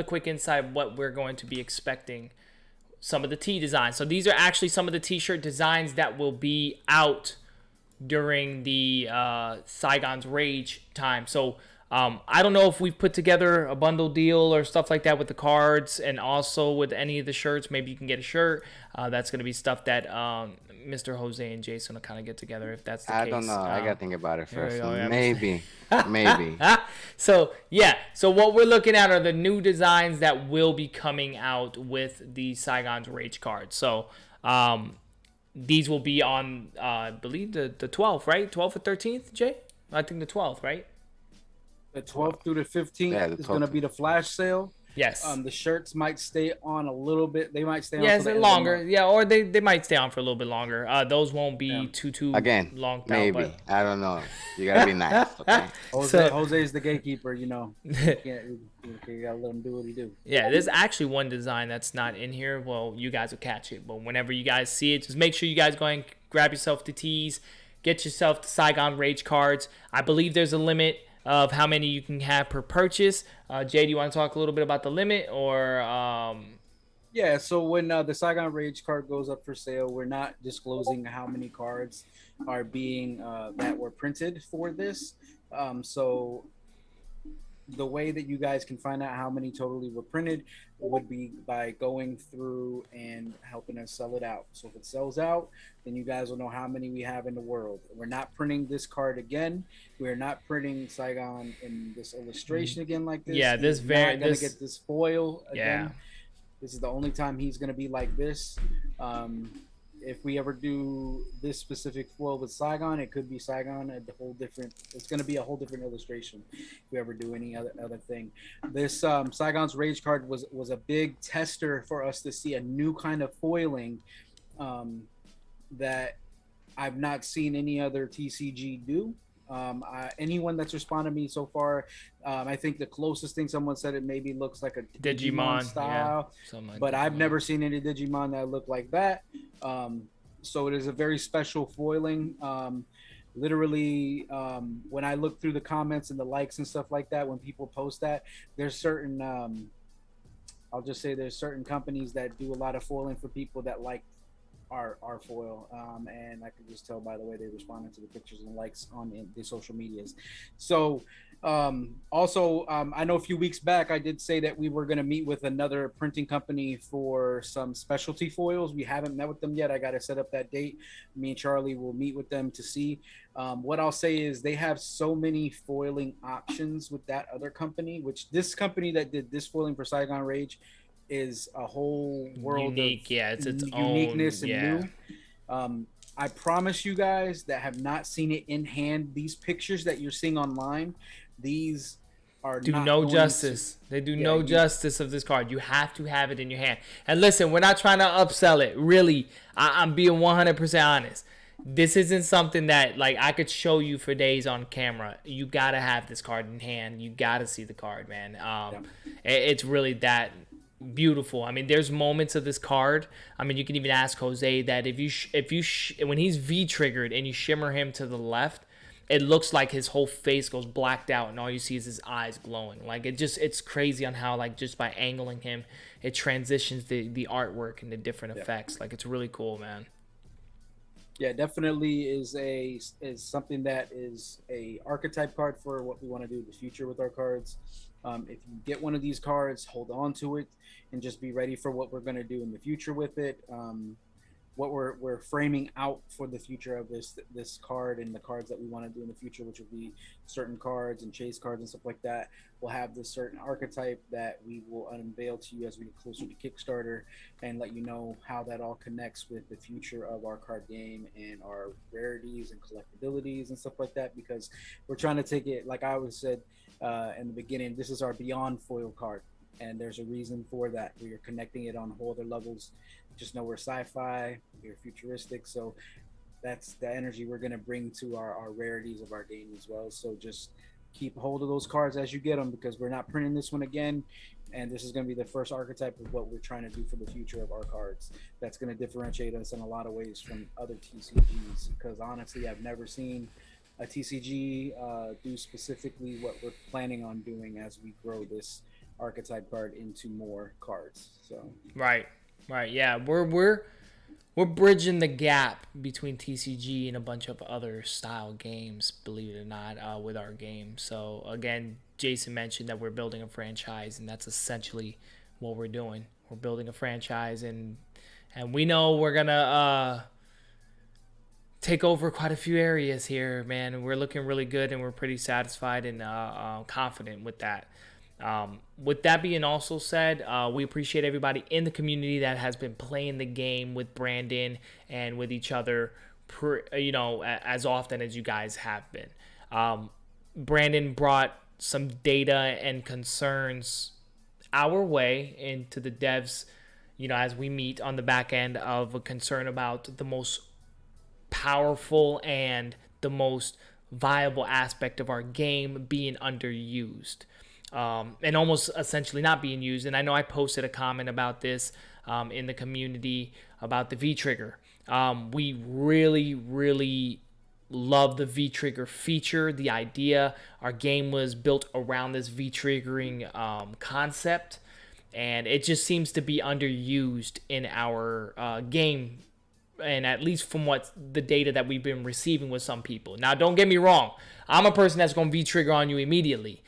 quick insight of what we're going to be expecting. Some of the tee designs. So these are actually some of the t-shirt designs that will be out during the Saigon's Rage time. So I don't know if we've put together a bundle deal or stuff like that with the cards, and also with any of the shirts. Maybe you can get a shirt. That's going to be stuff that Mr. Jose and Jason will kind of get together, if that's the case. I don't know. I got to think about it first. Yeah. Maybe. So yeah. So what we're looking at are the new designs that will be coming out with the Saigon's Rage cards. So these will be on, I believe, the 12th, right? 12th or 13th, Jay? I think the 12th, right? The 12th through the 15th is going to be the flash sale. Yes. The shirts might stay on a little bit. They might stay on. Yeah, longer. Yeah, or they might stay on for a little bit longer. Those won't be too long. Maybe. I don't know. You gotta be nice. Okay. Jose is the gatekeeper. You know. You gotta let him do what he do. Yeah, there's actually one design that's not in here. Well, you guys will catch it, but whenever you guys see it, just make sure you guys go and grab yourself the tees, get yourself the Saigon Rage cards. I believe there's a limit of how many you can have per purchase. Jay, do you want to talk a little bit about the limit, or? Yeah, so when the Saigon Rage card goes up for sale, we're not disclosing how many cards are being that were printed for this. So the way that you guys can find out how many totally were printed would be by going through and helping us sell it out. So if it sells out, then you guys will know how many we have in the world. We're not printing this card again. We're not printing Saigon in this illustration again like this. Yeah, he's not gonna get this foil again. Yeah. This is the only time he's gonna be like this. If we ever do this specific foil with Saigon, it could be Saigon a whole different. It's going to be a whole different illustration. If we ever do any other thing, this Saigon's Rage card was a big tester for us to see a new kind of foiling that I've not seen any other TCG do. Anyone that's responded to me so far, I think the closest thing someone said, it maybe looks like a Digimon style, but I've never seen any Digimon that look like that. So it is a very special foiling. Literally, when I look through the comments and the likes and stuff like that, when people post that, there's certain I'll just say there's certain companies that do a lot of foiling for people that like our foil, and I can just tell by the way they responded to the pictures and likes on the social medias. So also, I know a few weeks back I did say that we were going to meet with another printing company for some specialty foils. We haven't met with them yet. I got to set up that date. Me and Charlie will meet with them to see. What I'll say is they have so many foiling options with that other company, which this company that did this foiling for Saigon Rage is a whole world Unique, of yeah, it's its uniqueness own, and yeah. new. I promise you guys that have not seen it in hand, these pictures that you're seeing online, these are Do not no going justice. They do Yeah, no justice of this card. You have to have it in your hand. And listen, we're not trying to upsell it. Really, I'm being 100% honest. This isn't something that like I could show you for days on camera. You gotta have this card in hand. You gotta see the card, man. It's really that beautiful. I mean, there's moments of this card. I mean, you can even ask Jose that when he's V triggered and you shimmer him to the left, it looks like his whole face goes blacked out and all you see is his eyes glowing. Like it's crazy on how like just by angling him, it transitions the artwork into different effects. Like it's really cool, man. Yeah, definitely is something that is a archetype card for what we want to do in the future with our cards. If you get one of these cards, hold on to it and just be ready for what we're going to do in the future with it. What we're framing out for the future of this card and the cards that we want to do in the future, which will be certain cards and chase cards and stuff like that. We'll have this certain archetype that we will unveil to you as we get closer to Kickstarter and let you know how that all connects with the future of our card game and our rarities and collectabilities and stuff like that, because we're trying to take it, like I always said in the beginning, this is our beyond foil card. And there's a reason for that. We are connecting it on whole other levels. Just know we're sci-fi, we're futuristic. So that's the energy we're going to bring to our rarities of our game as well. So just keep hold of those cards as you get them, because we're not printing this one again. And this is going to be the first archetype of what we're trying to do for the future of our cards. That's going to differentiate us in a lot of ways from other TCGs, because honestly, I've never seen a TCG do specifically what we're planning on doing as we grow this archetype card into more cards. So Right, yeah, we're bridging the gap between TCG and a bunch of other style games, believe it or not, with our game. So again, Jason mentioned that we're building a franchise, and that's essentially what we're doing. We're building a franchise, and we know we're gonna take over quite a few areas here, man. We're looking really good, and we're pretty satisfied and confident with that. With that being also said, we appreciate everybody in the community that has been playing the game with Brandon and with each other, as often as you guys have been. Brandon brought some data and concerns our way into the devs, as we meet on the back end of a concern about the most powerful and the most viable aspect of our game being underused. And almost essentially not being used. And I know I posted a comment about this in the community about the V-Trigger. We really, really love the V-Trigger feature, the idea. Our game was built around this V-Triggering concept, and it just seems to be underused in our game, and at least from what the data that we've been receiving with some people. Now, don't get me wrong. I'm a person that's going to V-trigger on you immediately.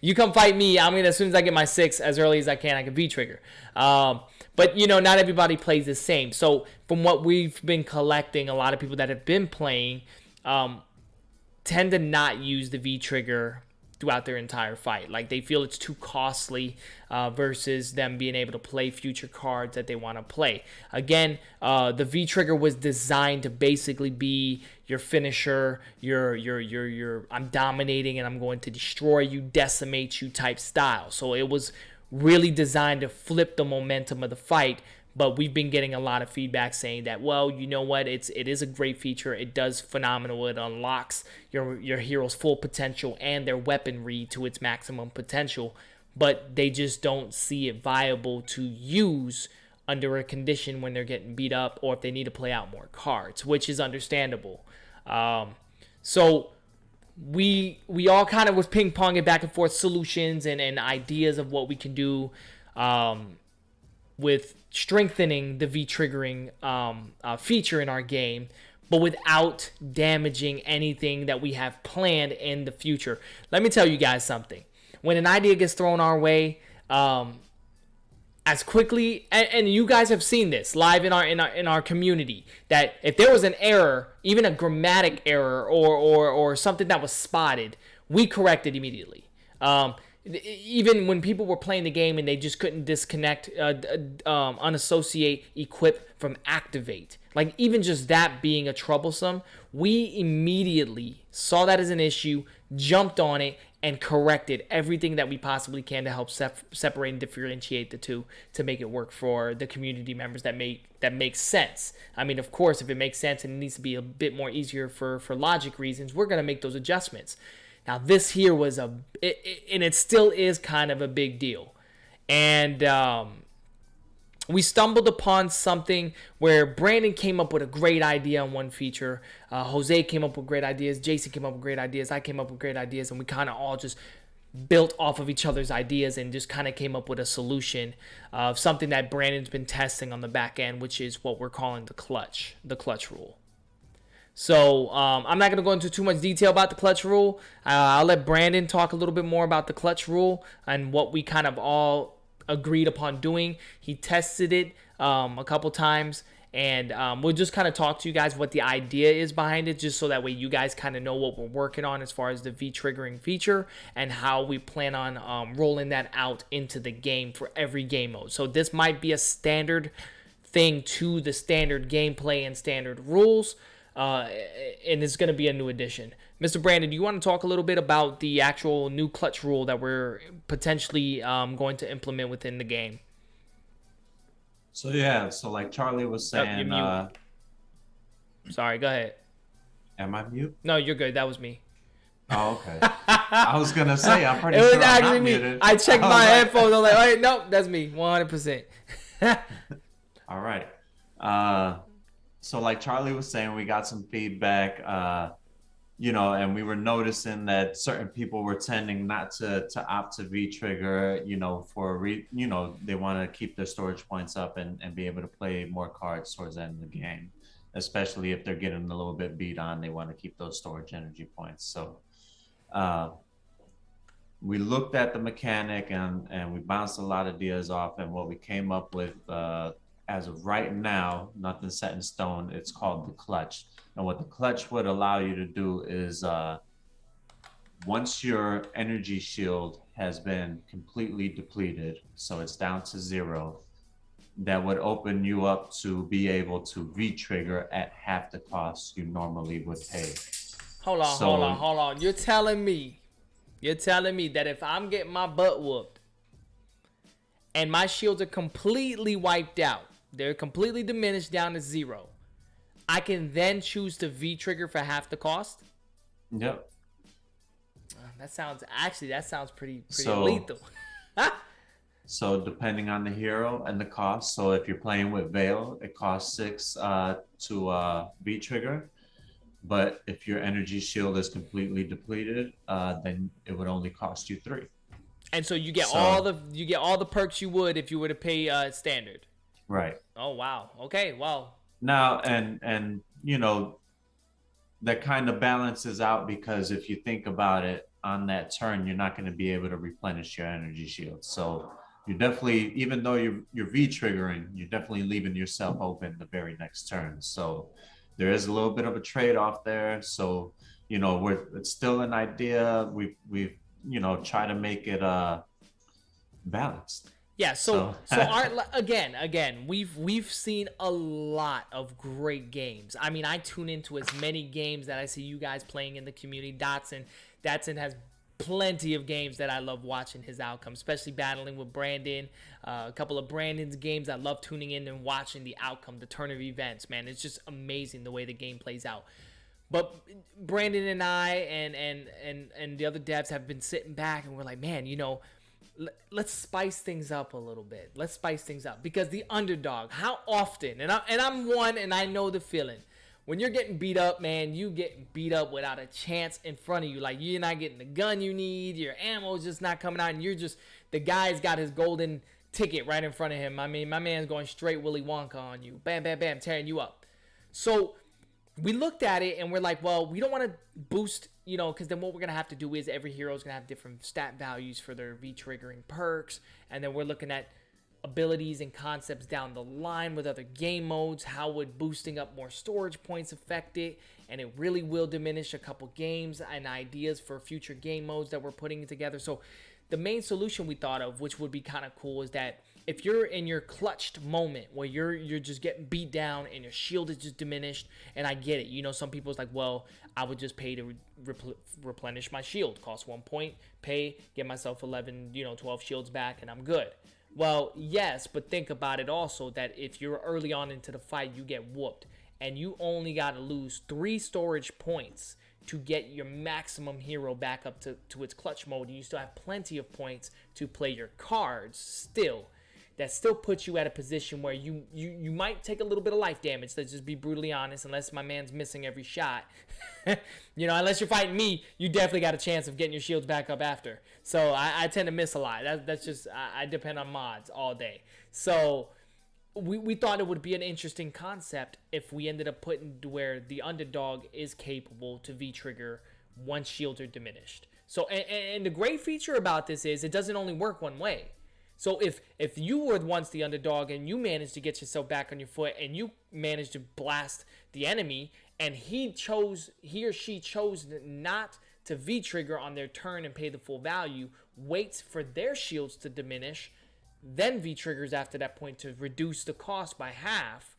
You come fight me, I'm going to, as soon as I get my 6, as early as I can V-trigger. But, not everybody plays the same. So from what we've been collecting, a lot of people that have been playing tend to not use the V-trigger throughout their entire fight. Like, they feel it's too costly versus them being able to play future cards that they want to play. Again, the V-trigger was designed to basically be your finisher, your I'm dominating and I'm going to destroy you, decimate you type style. So it was really designed to flip the momentum of the fight. But we've been getting a lot of feedback saying that, well, you know what, it is a great feature. It does phenomenal. It unlocks your hero's full potential and their weaponry to its maximum potential. But they just don't see it viable to use under a condition when they're getting beat up or if they need to play out more cards, which is understandable. So we all kind of was ping-ponging back and forth solutions and ideas of what we can do. with strengthening the V-triggering feature in our game, but without damaging anything that we have planned in the future. Let me tell you guys something. When an idea gets thrown our way, as quickly, and you guys have seen this live in our community, that if there was an error, even a grammatic error or something that was spotted, we correct it immediately. Even when people were playing the game and they just couldn't disconnect, unassociate equip from activate, like even just that being a troublesome, we immediately saw that as an issue, jumped on it, and corrected everything that we possibly can to help separate and differentiate the two to make it work for the community members that makes sense. I mean, of course, if it makes sense and it needs to be a bit more easier for logic reasons, we're going to make those adjustments. Now, this here was and it still is kind of a big deal. And we stumbled upon something where Brandon came up with a great idea on one feature. Jose came up with great ideas. Jason came up with great ideas. I came up with great ideas. And we kind of all just built off of each other's ideas and just kind of came up with a solution of something that Brandon's been testing on the back end, which is what we're calling the clutch rule. So I'm not going to go into too much detail about the clutch rule. I'll let Brandon talk a little bit more about the clutch rule and what we kind of all agreed upon doing. He tested it a couple times, and we'll just kind of talk to you guys what the idea is behind it, just so that way you guys kind of know what we're working on as far as the V-triggering feature and how we plan on rolling that out into the game for every game mode. So this might be a standard thing to the standard gameplay and standard rules. And it's going to be a new addition. Mr. Brandon, do you want to talk a little bit about the actual new clutch rule that we're potentially going to implement within the game? So yeah, so like Charlie was saying, sorry, go ahead. Am I mute? No, you're good. That was me. Oh, okay. I was gonna say I'm pretty it was sure I'm actually not me. muted. I checked my headphones. I was like, wait, nope, that's me, 100%. All right. So like Charlie was saying, we got some feedback, and we were noticing that certain people were tending not to opt to V-trigger, they want to keep their storage points up and be able to play more cards towards the end of the game, especially if they're getting a little bit beat on, they want to keep those storage energy points. So we looked at the mechanic and we bounced a lot of ideas off, and what we came up with, as of right now, nothing set in stone. It's called the clutch. And what the clutch would allow you to do is once your energy shield has been completely depleted, so it's down to 0, that would open you up to be able to V-trigger at half the cost you normally would pay. Hold on. You're telling me that if I'm getting my butt whooped and my shields are completely wiped out, they're completely diminished down to 0, I can then choose to V-trigger for half the cost? Yep. That sounds pretty lethal. So depending on the hero and the cost, so if you're playing with Veil, it costs 6 to V-trigger. But if your energy shield is completely depleted, then it would only cost you 3. And so you get all the perks you would if you were to pay standard. Right. Oh wow. Okay. Wow. Now and that kind of balances out, because if you think about it, on that turn you're not going to be able to replenish your energy shield. So you're definitely, even though you're V-triggering, you're definitely leaving yourself open the very next turn. So there is a little bit of a trade-off there. So it's still an idea. We've try to make it balanced. Yeah, so again, we've seen a lot of great games. I mean, I tune into as many games that I see you guys playing in the community. Datsun has plenty of games that I love watching his outcome, especially battling with Brandon. A couple of Brandon's games, I love tuning in and watching the outcome, the turn of events. Man, it's just amazing the way the game plays out. But Brandon and I and the other devs have been sitting back and we're like, man, let's spice things up a little bit. Let's spice things up, because the underdog, how often, and I'm one, and I know the feeling. When you're getting beat up, man, you get beat up without a chance in front of you. Like, you're not getting the gun you need, your ammo's just not coming out, and the guy's got his golden ticket right in front of him. I mean, my man's going straight Willy Wonka on you. Bam, bam, bam, tearing you up. So we looked at it and we're like, well, we don't want to boost, because then what we're going to have to do is every hero is going to have different stat values for their V-triggering perks. And then we're looking at abilities and concepts down the line with other game modes. How would boosting up more storage points affect it? And it really will diminish a couple games and ideas for future game modes that we're putting together. So the main solution we thought of, which would be kind of cool, is that if you're in your clutched moment where you're just getting beat down and your shield is just diminished, and I get it, some people's like, well, I would just pay to replenish my shield. Cost 1 point, pay, get myself 11, 12 shields back, and I'm good. Well, yes, but think about it also that if you're early on into the fight, you get whooped, and you only got to lose 3 storage points to get your maximum hero back up to its clutch mode, and you still have plenty of points to play your cards still. That still puts you at a position where you might take a little bit of life damage. Let's just be brutally honest, unless my man's missing every shot. Unless you're fighting me, you definitely got a chance of getting your shields back up after. So I tend to miss a lot. That's just, I depend on mods all day. So we thought it would be an interesting concept if we ended up putting to where the underdog is capable to V-trigger once shields are diminished. So, and the great feature about this is it doesn't only work one way. So if you were once the underdog and you managed to get yourself back on your foot and you managed to blast the enemy and he or she chose not to V-trigger on their turn and pay the full value, waits for their shields to diminish, then V-triggers after that point to reduce the cost by half,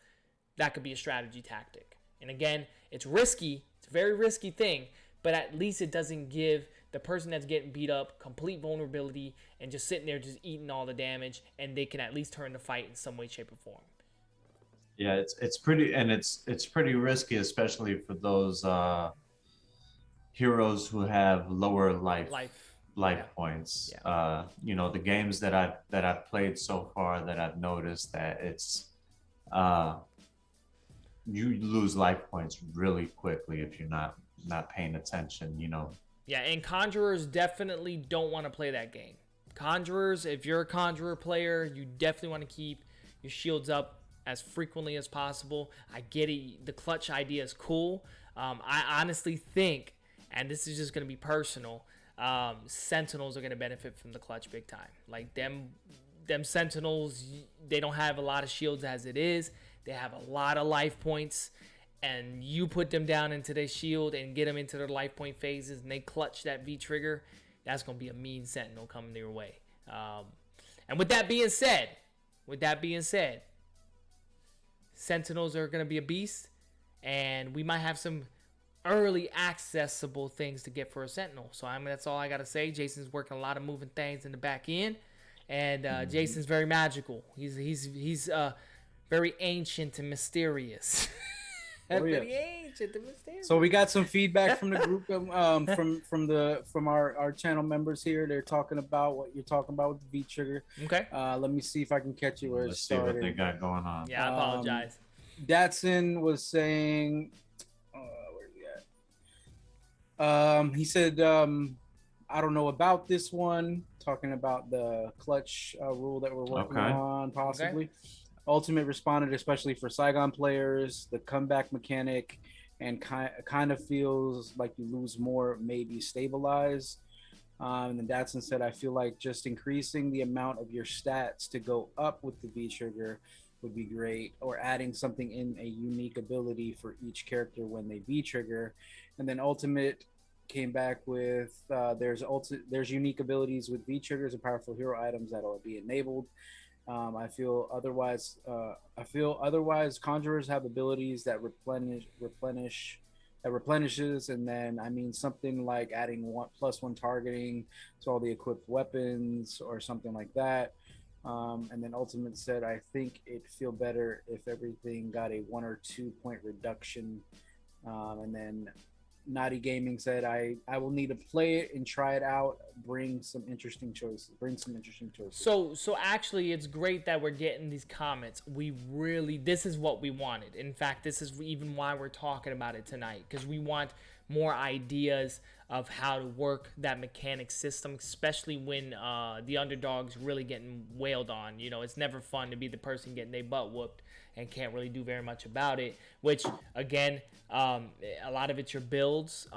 that could be a strategy tactic. And again, it's risky. It's a very risky thing, but at least it doesn't give the person that's getting beat up complete vulnerability and just sitting there just eating all the damage, and they can at least turn the fight in some way, shape, or form. Yeah, it's pretty risky, especially for those heroes who have lower life points. Yeah. The games that I've played so far, that I've noticed that it's you lose life points really quickly if you're not paying attention. Yeah, and Conjurers definitely don't want to play that game. Conjurers, if you're a Conjurer player, you definitely want to keep your shields up as frequently as possible. I get it. The clutch idea is cool. I honestly think, and this is just going to be personal, Sentinels are going to benefit from the clutch big time. Like them Sentinels, they don't have a lot of shields as it is. They have a lot of life points. And you put them down into their shield and get them into their life point phases, and they clutch that V-trigger, that's going to be a mean Sentinel coming your way. And with that being said, Sentinels are going to be a beast, and we might have some early accessible things to get for a Sentinel. So that's all I got to say. Jason's working a lot of moving things in the back end, and Jason's very magical. He's very ancient and mysterious. Oh, yeah. So we got some feedback from the group, from our channel members here. They're talking about what you're talking about with the V trigger. Okay. Let me see if I can catch you where it Let's see started. what they got going on. Yeah, I apologize. Datsun was saying, where's he at? He said, I don't know about this one. Talking about the clutch rule that we're working on, possibly. Okay. Ultimate responded, especially for Saigon players, the comeback mechanic, and kind of feels like you lose more, maybe stabilize. And then Datsun said, I feel like just increasing the amount of your stats to go up with the V trigger would be great, or adding something in a unique ability for each character when they V trigger. And then Ultimate came back with there's unique abilities with V triggers and powerful hero items that'll be enabled. I feel otherwise Conjurers have abilities that replenishes, and then something like adding 1+1 targeting to all the equipped weapons or something like that. And then Ultimate said, I think it'd feel better if everything got a 1 or 2 point reduction. And then Naughty Gaming said, I will need to play it and try it out. Bring some interesting choices. So actually, it's great that we're getting these comments. This is what we wanted. In fact, this is even why we're talking about it tonight, because we want more ideas of how to work that mechanic system, especially when the underdog's really getting wailed on. You know, it's never fun to be the person getting their butt whooped and can't really do very much about it, which, again, a lot of it's your builds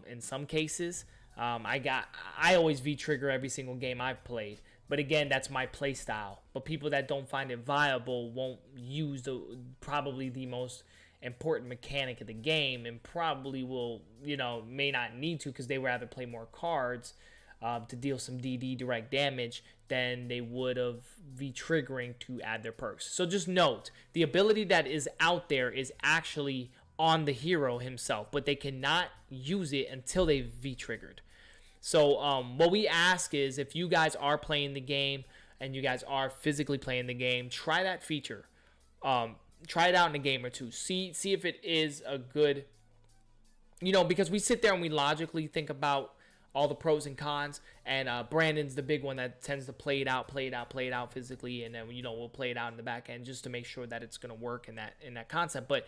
in some cases. I always V-trigger every single game I've played. But again, that's my play style. But people that don't find it viable won't use probably the most important mechanic of the game, and probably will, may not need to, because they rather play more cards to deal some DD direct damage than they would of V-triggering to add their perks. So just note, the ability that is out there is actually on the hero himself, but they cannot use it until they've V-triggered. So what we ask is, if you guys are playing the game and you guys are physically playing the game, try that feature. Try it out in a game or two. See if it is a good, because we sit there and we logically think about all the pros and cons, and Brandon's the big one that tends to play it out physically, and then we'll play it out in the back end just to make sure that it's going to work in that concept. But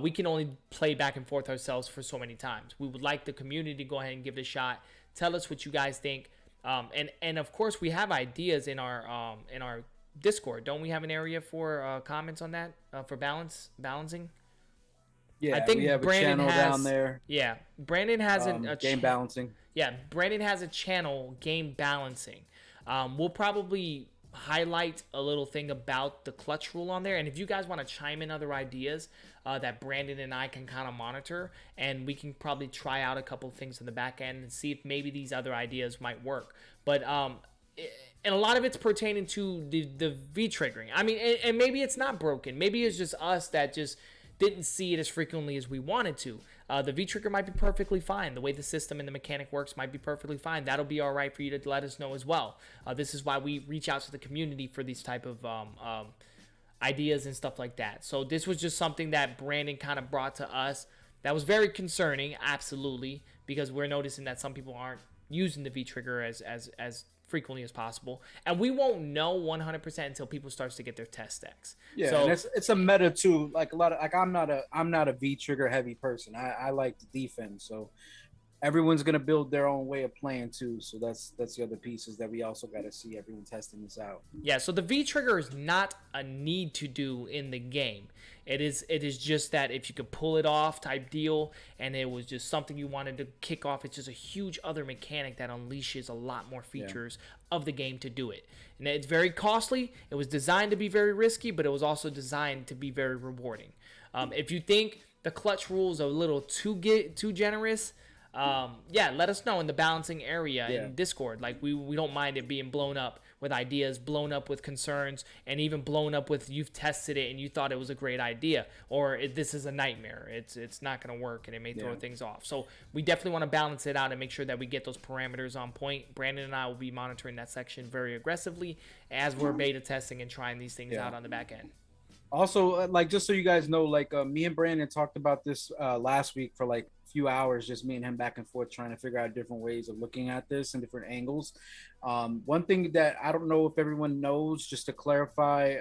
we can only play back and forth ourselves for so many times. We would like the community to go ahead and give it a shot. Tell us what you guys think, and of course we have ideas in our Discord. Don't we have an area for comments on that for balancing? Yeah, I think we have Brandon a channel has, down there. Yeah, Brandon has game balancing. Yeah, Brandon has a channel, game balancing. We'll probably highlight a little thing about the clutch rule on there, and if you guys want to chime in other ideas that Brandon and I can kind of monitor, and we can probably try out a couple things in the back end and see if maybe these other ideas might work. But and a lot of it's pertaining to the V-triggering. I mean, and maybe it's not broken. Maybe it's just us that just didn't see it as frequently as we wanted to. The V-trigger might be perfectly fine. The way the system and the mechanic works might be perfectly fine. That'll be all right for you to let us know as well. This is why we reach out to the community for these type of ideas and stuff like that. So this was just something that Brandon kind of brought to us that was very concerning, absolutely, because we're noticing that some people aren't using the V-trigger as frequently as possible, and we won't know 100% until people starts to get their test decks. Yeah, so and it's a meta too. Like a lot of I'm not a V trigger heavy person. I like to defend, so everyone's gonna build their own way of playing too. So that's the other pieces that we also got to see everyone testing this out. Yeah, so the V-trigger is not a need to do in the game. It is just that if you could pull it off type deal, and it was just something you wanted to kick off, it's just a huge other mechanic that unleashes a lot more features of the game to do it. And it's very costly. It was designed to be very risky, but it was also designed to be very rewarding. If you think the clutch rules are a little too generous, let us know in the balancing area in Discord. Like we don't mind it being blown up with ideas, blown up with concerns, and even blown up with you've tested it and you thought it was a great idea, or this is a nightmare. It's not going to work and it may throw things off. So we definitely want to balance it out and make sure that we get those parameters on point. Brandon and I will be monitoring that section very aggressively as we're beta testing and trying these things out on the back end. Also, like, just so you guys know, like me and Brandon talked about this last week for like a few hours, just me and him back and forth trying to figure out different ways of looking at this and different angles. One thing that I don't know if everyone knows, just to clarify,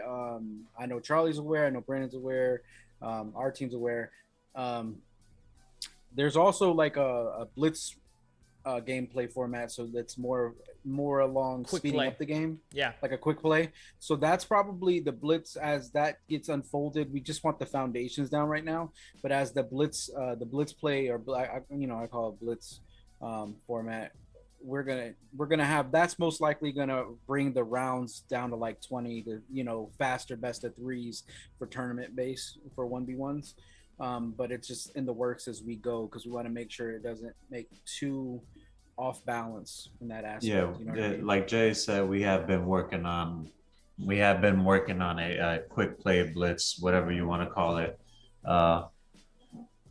I know Charlie's aware, I know Brandon's aware, our team's aware. There's also like a blitz gameplay format, so that's more along Quick speeding play. up the game, Yeah. like a quick play. So that's probably the blitz as that gets unfolded. We just want the foundations down right now, but as the blitz play, or I call it blitz format, we're gonna have, that's most likely gonna bring the rounds down to like 20 to faster best of threes for tournament base for 1v1s. But it's just in the works as we go, because we want to make sure it doesn't make too off balance in that aspect. Yeah, you know what I mean? like Jay said, we have been working on a quick play blitz, whatever you want to call it.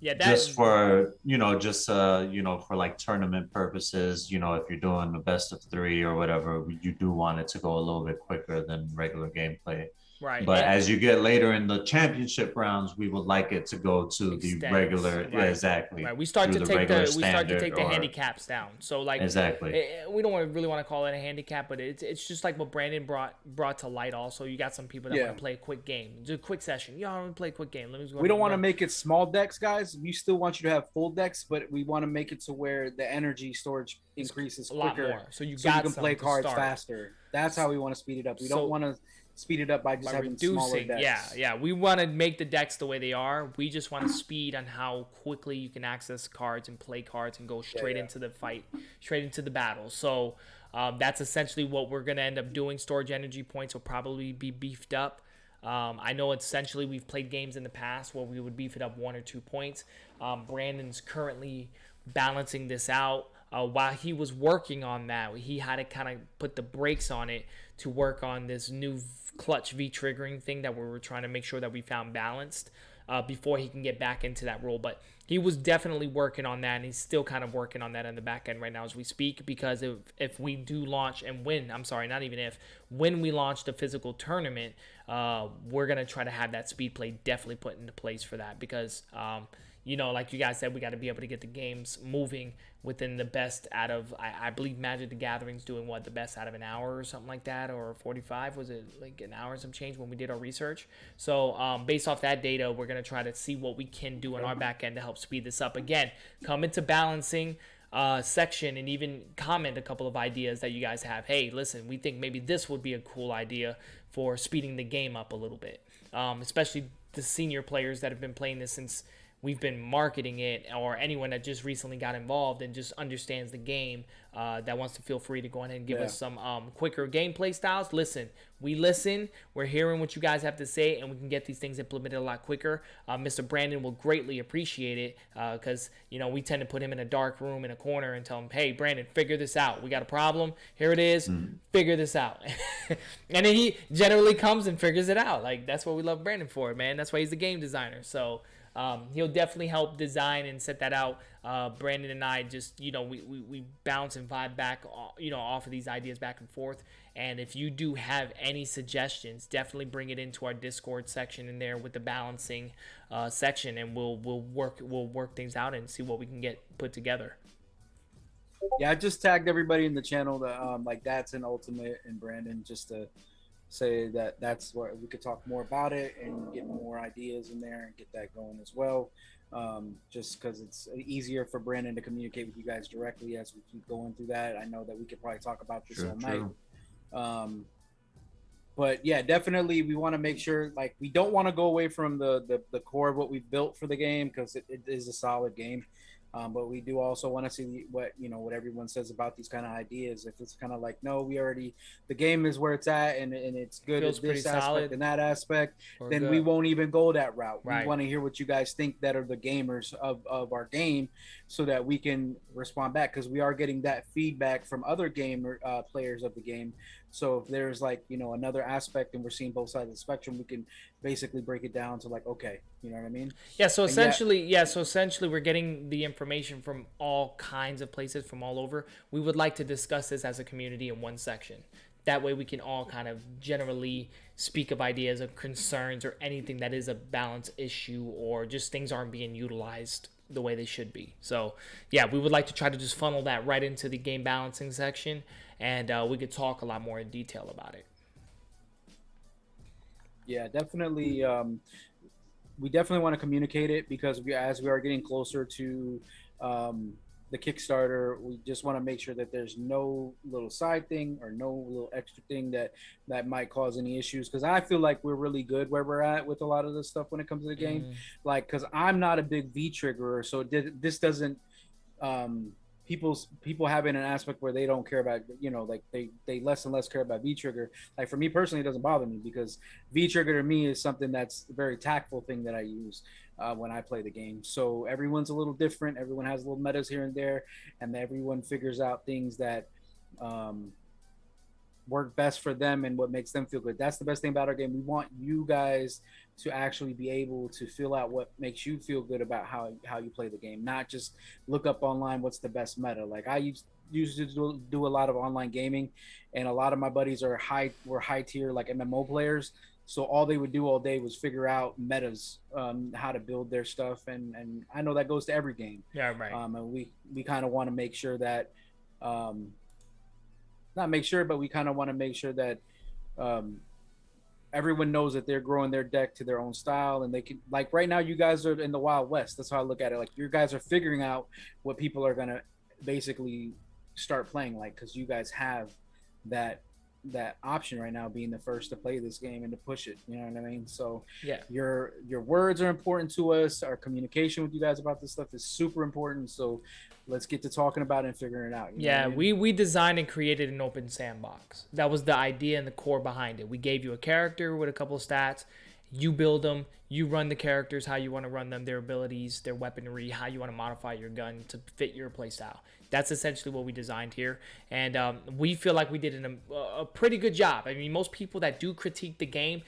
Just for for like tournament purposes, if you're doing the best of three or whatever, you do want it to go a little bit quicker than regular gameplay. Right. But And as you get later in the championship rounds, we would like it to go to extends, the regular, yeah, right. exactly. Right. We start to through take regular we start to standard take the or- handicaps down. So like Exactly. we don't really want to call it a handicap, but it's just like what Brandon brought to light. Also, you got some people that Yeah. want to play a quick game, do a quick session. Yo, I want to play a quick game. Let me. We don't want to make it small decks, guys. We still want you to have full decks, but we want to make it to where the energy storage increases a lot quicker, more. So you can some play to cards start. faster. That's how we want to speed it up. We So- don't want to speed it up by just By having smaller reducing, decks. yeah, we want to make the decks the way they are. We just want to speed on how quickly you can access cards and play cards and go straight into the fight, straight into the battle. So that's essentially what we're going to end up doing. Storage energy points will probably be beefed up. I know essentially we've played games in the past where we would beef it up 1 or 2 points. Brandon's currently balancing this out. While he was working on that, he had to kind of put the brakes on it to work on this new clutch V-triggering thing that we were trying to make sure that we found balanced before he can get back into that role. But he was definitely working on that, and he's still kind of working on that in the back end right now as we speak, because if we do launch and win, I'm sorry, not even if, when we launch the physical tournament, we're going to try to have that speed play definitely put into place for that, because like you guys said, we got to be able to get the games moving within the best out of, I believe Magic the Gathering's doing the best out of an hour or something like that, or 45, was it like an hour and some change when we did our research? So based off that data, we're going to try to see what we can do on our back end to help speed this up. Again, come into balancing section and even comment a couple of ideas that you guys have. Hey, listen, we think maybe this would be a cool idea for speeding the game up a little bit, especially the senior players that have been playing this since we've been marketing it, or anyone that just recently got involved and just understands the game that wants to feel free to go ahead and give us some quicker gameplay styles. Listen, we're hearing what you guys have to say, and we can get these things implemented a lot quicker. Mr. Brandon will greatly appreciate it, because we tend to put him in a dark room in a corner and tell him, hey, Brandon, figure this out. We got a problem. Here it is. Figure this out. And then he generally comes and figures it out. Like, that's what we love Brandon for, man. That's why he's the game designer. So he'll definitely help design and set that out. Brandon and I just, we bounce and vibe back, off of these ideas back and forth. And if you do have any suggestions, definitely bring it into our Discord section in there with the balancing section, and we'll work things out and see what we can get put together. Yeah, I just tagged everybody in the channel that like that's an Ultimate and Brandon, just to say that that's where we could talk more about it and get more ideas in there and get that going as well. Just because it's easier for Brandon to communicate with you guys directly as we keep going through that. I know that we could probably talk about this all night. But yeah, definitely we want to make sure, like, we don't want to go away from the core of what we've built for the game, because it is a solid game. But we do also want to see what everyone says about these kind of ideas. If it's kind of like, no, the game is where it's at, and it's good at this aspect and that aspect, then we won't even go that route. Right. We want to hear what you guys think that are the gamers of our game, so that we can respond back, because we are getting that feedback from other players of the game. So if there's another aspect and we're seeing both sides of the spectrum, we can basically break it down to okay, you know what I mean? Yeah. So essentially, we're getting the information from all kinds of places, from all over. We would like to discuss this as a community in one section. That way we can all kind of generally speak of ideas of concerns or anything that is a balance issue, or just things aren't being utilized the way they should be. So yeah, we would like to try to just funnel that right into the game balancing section, and we could talk a lot more in detail about it. Yeah, definitely. We definitely want to communicate it, because as we are getting closer to the Kickstarter, we just want to make sure that there's no little side thing or no little extra thing that might cause any issues, because I feel like we're really good where we're at with a lot of this stuff when it comes to the game. Like, because I'm not a big V triggerer, so this doesn't people having an aspect where they don't care about, they less and less care about V trigger. Like, for me personally, it doesn't bother me, because V trigger to me is something that's a very tactful thing that I use when I play the game. So everyone's a little different. Everyone has little metas here and there, and everyone figures out things that work best for them and what makes them feel good. That's the best thing about our game. We want you guys to actually be able to fill out what makes you feel good about how you play the game, not just look up online what's the best meta. Like, I used to do a lot of online gaming, and a lot of my buddies were high tier, like MMO players. So all they would do all day was figure out metas, how to build their stuff, and I know that goes to every game. Yeah, right. And we kind of want to make sure that, not make sure, but we kind of want to make sure that everyone knows that they're growing their deck to their own style, and they can, like right now, you guys are in the Wild West. That's how I look at it. Like you guys are figuring out what people are gonna basically start playing like, because you guys have that option right now, being the first to play this game and to push it, you know what I mean? So Yeah. your words are important to us. Our communication with you guys about this stuff is super important, so let's get to talking about it and figuring it out. You know Yeah, what I mean? we designed and created an open sandbox. That was the idea and the core behind it. We gave you a character with a couple of stats. You build them. You run the characters how you want to run them, their abilities, their weaponry, how you want to modify your gun to fit your playstyle. That's essentially what we designed here. And we feel like we did a pretty good job. I mean, most people that do critique the game,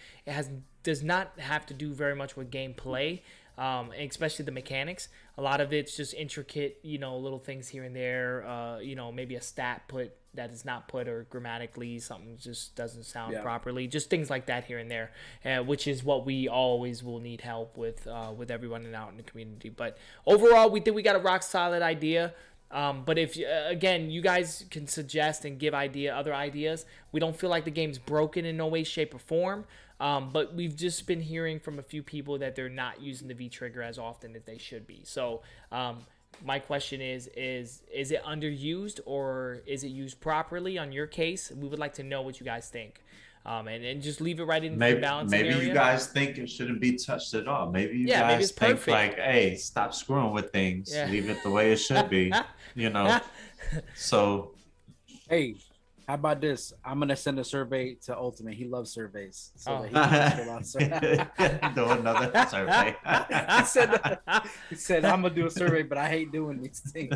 does not have to do very much with gameplay, especially the mechanics. A lot of it's just intricate, little things here and there. Maybe a stat put that is not put, or grammatically something just doesn't sound properly. Just things like that here and there, which is what we always will need help with everyone out in the community. But overall, we think we got a rock solid idea. But if again, you guys can suggest and give other ideas. We don't feel like the game's broken in no way, shape, or form. But we've just been hearing from a few people that they're not using the V trigger as often as they should be. So my question is it underused, or is it used properly on your case? We would like to know what you guys think. And just leave it right in the balancing area. Maybe you guys think it shouldn't be touched at all. Maybe you maybe guys it's think perfect. like, hey, stop screwing with things. Leave it the way it should be. So Hey, how about this? I'm gonna send a survey to Ultimate. He loves surveys, so that he can fill out do another survey. he said I'm gonna do a survey, but I hate doing these things.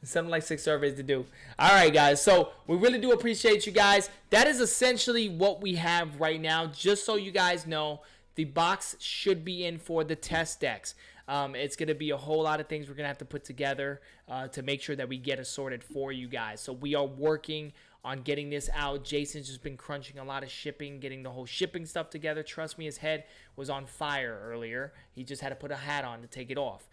Something like 6 surveys to do. All right, guys. So we really do appreciate you guys. That is essentially what we have right now. Just so you guys know, the box should be in for the test decks. It's going to be a whole lot of things we're going to have to put together to make sure that we get it sorted for you guys. So we are working on getting this out. Jason's just been crunching a lot of shipping, getting the whole shipping stuff together. Trust me, his head was on fire earlier. He just had to put a hat on to take it off.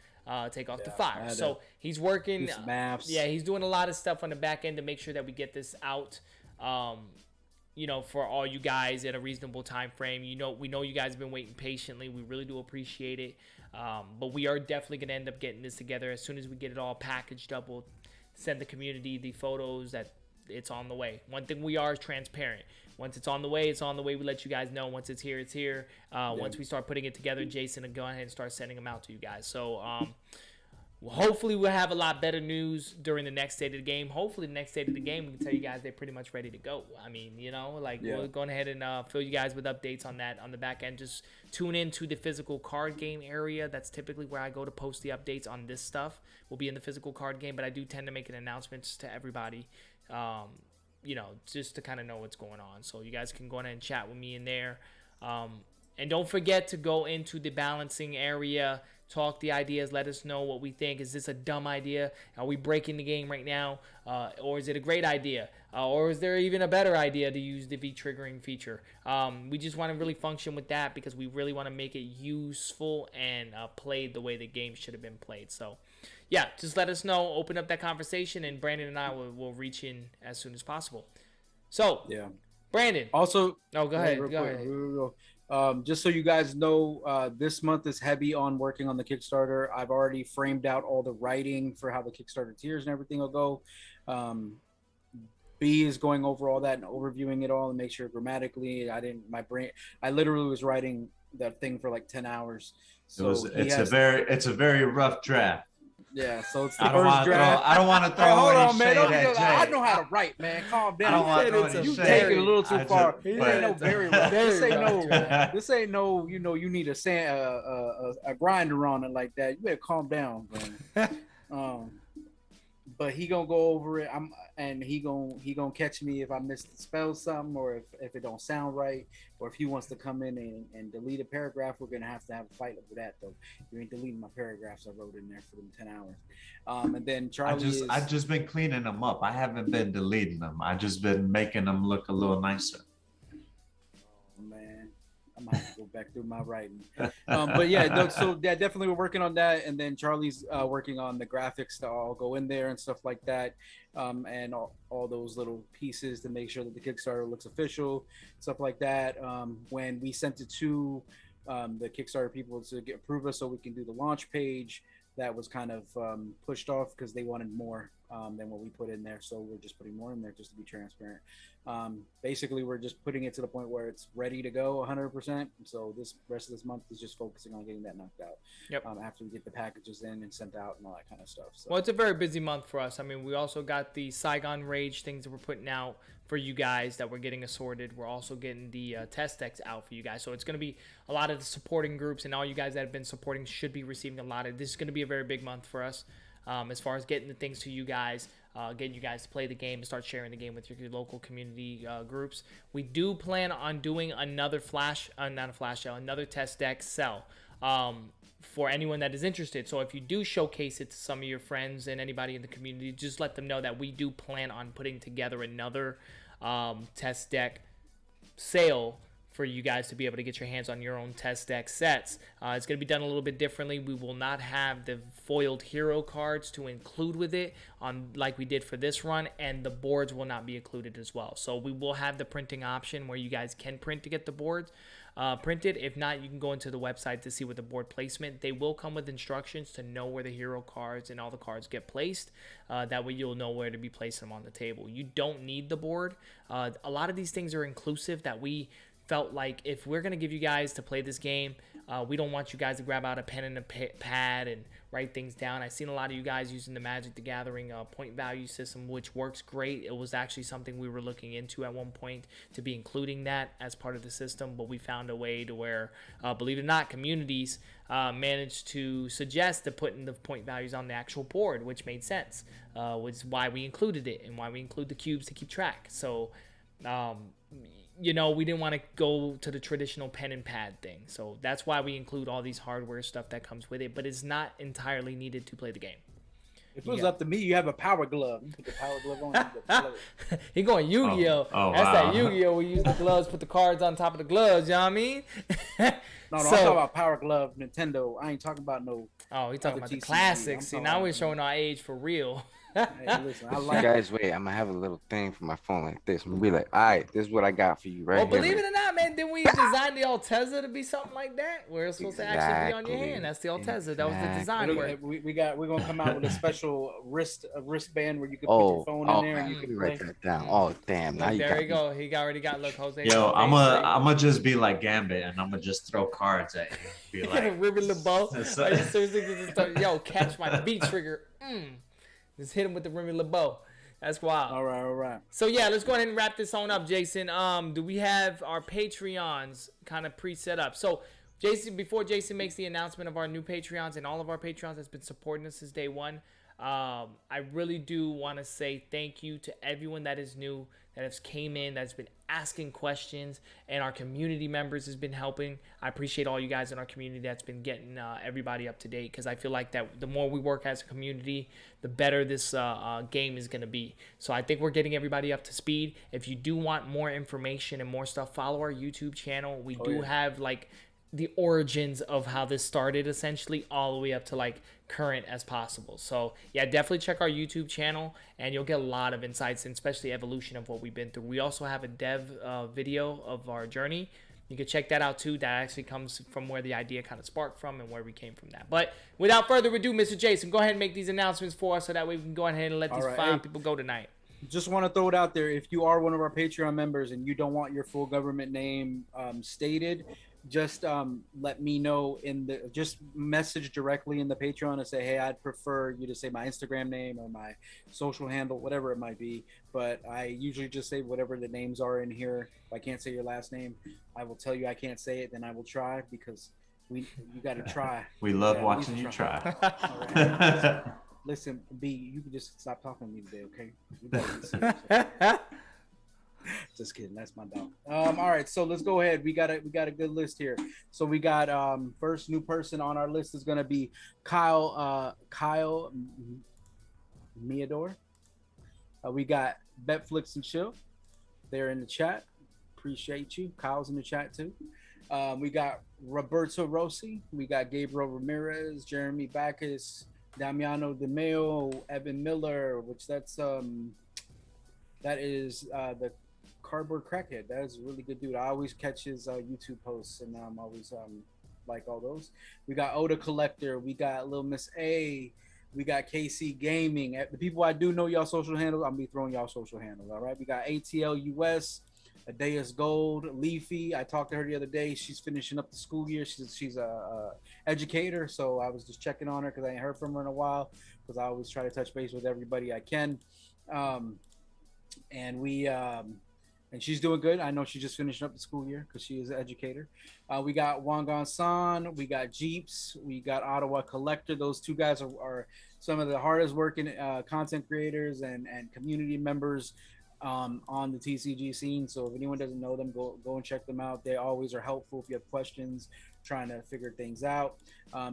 Take off the fire. So he's working. Maps. Yeah, he's doing a lot of stuff on the back end to make sure that we get this out. For all you guys at a reasonable time frame. We know you guys have been waiting patiently. We really do appreciate it. But we are definitely going to end up getting this together. As soon as we get it all packaged up, we'll send the community the photos that it's on the way. One thing we are is transparent. Once it's on the way, it's on the way. We let you guys know. Once it's here, it's here. Once we start putting it together, Jason will go ahead and start sending them out to you guys. So hopefully we'll have a lot better news during the next state of the game. Hopefully the next state of the game, we can tell you guys they're pretty much ready to go. I mean, we'll go ahead and fill you guys with updates on that on the back end. Just tune in to the physical card game area. That's typically where I go to post the updates on this stuff. We'll be in the physical card game, but I do tend to make an announcements to everybody, just to kind of know what's going on. So you guys can go ahead and chat with me in there. And don't forget to go into the balancing area, talk the ideas, let us know what we think. Is this a dumb idea? Are we breaking the game right now? Or is it a great idea? Or is there even a better idea to use the V-triggering feature? We just want to really function with that because we really want to make it useful and played the way the game should have been played. So, yeah, just let us know. Open up that conversation, and Brandon and I will reach in as soon as possible. So, Brandon. Also, go ahead. Go ahead. Just so you guys know, this month is heavy on working on the Kickstarter. I've already framed out all the writing for how the Kickstarter tiers and everything will go. B is going over all that and overviewing it all and make sure grammatically. I literally was writing that thing for like 10 hours. So it's a very rough draft. Yeah, so it's the first draft. I don't want to throw any shade at Jay. I know how to write, man. Calm down. I don't want to throw any You shade. take it a little too far. This ain't no very rough. This ain't no. You need a grinder on it like that. You better calm down, man. But he gonna go over it. He gonna catch me if I misspell something or if it don't sound right, or if he wants to come in and delete a paragraph. We're gonna have to have a fight over that though. You ain't deleting my paragraphs I wrote in there for them 10 hours. And then Charlie I've just been cleaning them up. I haven't been deleting them. I just been making them look a little nicer. man. I'm gonna have to go back through my writing. But yeah, no, so yeah, definitely we're working on that, and then Charlie's working on the graphics to all go in there and stuff like that, and all those little pieces to make sure that the Kickstarter looks official, stuff like that. When we sent it to the Kickstarter people to approve us so we can do the launch page, that was kind of pushed off because they wanted more than what we put in there. So we're just putting more in there just to be transparent. Basically, we're just putting it to the point where it's ready to go 100%. So this rest of this month is just focusing on getting that knocked out. Yep. After we get the packages in and sent out and all that kind of stuff. So. Well, it's a very busy month for us. I mean, we also got the Saigon Rage things that we're putting out for you guys that we're getting assorted. We're also getting the test decks out for you guys. So it's going to be a lot of the supporting groups, and all you guys that have been supporting should be receiving a lot of. This is going to be a very big month for us as far as getting the things to you guys, getting you guys to play the game and start sharing the game with your local community groups. We do plan on doing another another test deck sell for anyone that is interested. So if you do showcase it to some of your friends and anybody in the community, just let them know that we do plan on putting together another test deck sale for you guys to be able to get your hands on your own test deck sets. It's going to be done a little bit differently. We will not have the foiled hero cards to include with it like we did for this run, and the boards will not be included as well. So we will have the printing option where you guys can print to get the boards printed. If not, you can go into the website to see what the board placement. They will come with instructions to know where the hero cards and all the cards get placed. That way you'll know where to be placing them on the table. You don't need the board. A lot of these things are inclusive that we felt like if we're going to give you guys to play this game, we don't want you guys to grab out a pen and a pad and write things down. I've seen a lot of you guys using the Magic the Gathering point value system, which works great. It was actually something we were looking into at one point to be including that as part of the system, but we found a way to where, believe it or not, communities managed to suggest to putting the point values on the actual board, which made sense, which is why we included it and why we include the cubes to keep track. So, we didn't want to go to the traditional pen and pad thing. So that's why we include all these hardware stuff that comes with it, but it's not entirely needed to play the game. If it was up to me, you have a power glove. You put the power glove on. You can play. He going Yu-Gi-Oh. That's wow. that Yu-Gi-Oh. We use the gloves, put the cards on top of the gloves. You know what I mean? No, I'm talking about power glove, Nintendo. I ain't talking about no. Oh, he's talking about the TCG. classics. See, now we're about- showing our age for real. Hey, listen, I like Guys, wait, I'm gonna have a little thing for my phone like this. I'm gonna be like, all right, this is what I got for you right Well, here. believe it or not, man, didn't we design the Altezza to be something like that? Where it's supposed to actually be on your Exactly. hand. That's the Altezza. That was the design work. we're gonna come out with a special wristband where you can put Oh, your phone in there and you let me can write play. that down. Oh, damn. Now you There got you go. He already got, look, Jose. Yo, I'm Jose. gonna just be like Gambit, and I'm gonna just throw cards at you. Be like, Ribbon LeBeau. Are you seriously just start, yo, catch my beat trigger. Just hit him with the Remy LeBeau. That's wild. All right. So yeah, let's go ahead and wrap this on up, Jason. Do we have our Patreons kind of pre-set up? So Jason, before Jason makes the announcement of our new Patreons and all of our Patreons that's been supporting us since day one, I really do want to say thank you to everyone that is new, that has came in, that's been asking questions, and our community members has been helping. I appreciate all you guys in our community that's been getting everybody up to date, because I feel like that the more we work as a community, the better this game is going to be. So I think we're getting everybody up to speed. If you do want more information and more stuff, follow our YouTube channel. We do have like the origins of how this started, essentially all the way up to like current as possible. So yeah, definitely check our YouTube channel and you'll get a lot of insights, and especially evolution of what we've been through. We also have a dev video of our journey. You can check that out too. That actually comes from where the idea kind of sparked from and where we came from that. But without further ado, Mr. Jason, go ahead and make these announcements for us so that way we can go ahead and let these 5 people go tonight. Just want to throw it out there. If you are one of our Patreon members and you don't want your full government name stated, just let me know just message directly in the Patreon and say, hey, I'd prefer you to say my Instagram name or my social handle, whatever it might be. But I usually just say whatever the names are in here. If I can't say your last name, I will tell you I can't say it, then I will try, because you got to try. we love watching you try. All right. Listen, B, you can just stop talking to me today, okay? We gotta be serious. Just kidding, that's my dog. All right, so let's go ahead. We got a good list here. So we got first new person on our list is gonna be Kyle Meador. We got Betflix and Chill. They're in the chat. Appreciate you. Kyle's in the chat too. We got Roberto Rossi. We got Gabriel Ramirez, Jeremy Backus, Damiano De Meo, Evan Miller, which that is the Cardboard Crackhead. That is a really good dude. I always catch his YouTube posts, and I'm always like all those. We got Oda Collector. We got Lil Miss A. We got KC Gaming. The people I do know y'all social handles, I'm gonna be throwing y'all social handles. All right. We got ATL US, Adeus Gold, Leafy. I talked to her the other day. She's finishing up the school year. She's a educator, so I was just checking on her because I ain't heard from her in a while. Because I always try to touch base with everybody I can. And she's doing good. I know she's just finishing up the school year because she is an educator. We got Wangan San, we got Jeeps, we got Ottawa Collector. Those two guys are some of the hardest working content creators and community members on the TCG scene. So if anyone doesn't know them, go and check them out. They always are helpful if you have questions, trying to figure things out.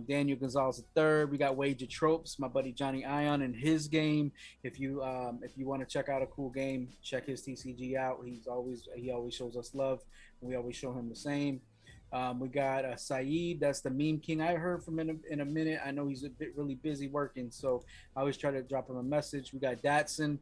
Daniel Gonzalez III. We got Wage of Tropes, my buddy Johnny Ion and his game. If you want to check out a cool game, check his TCG out. He always shows us love, and we always show him the same. We got Saeed, that's the meme king. I heard from him in a minute. I know he's a bit really busy working, so I always try to drop him a message. We got Datsun.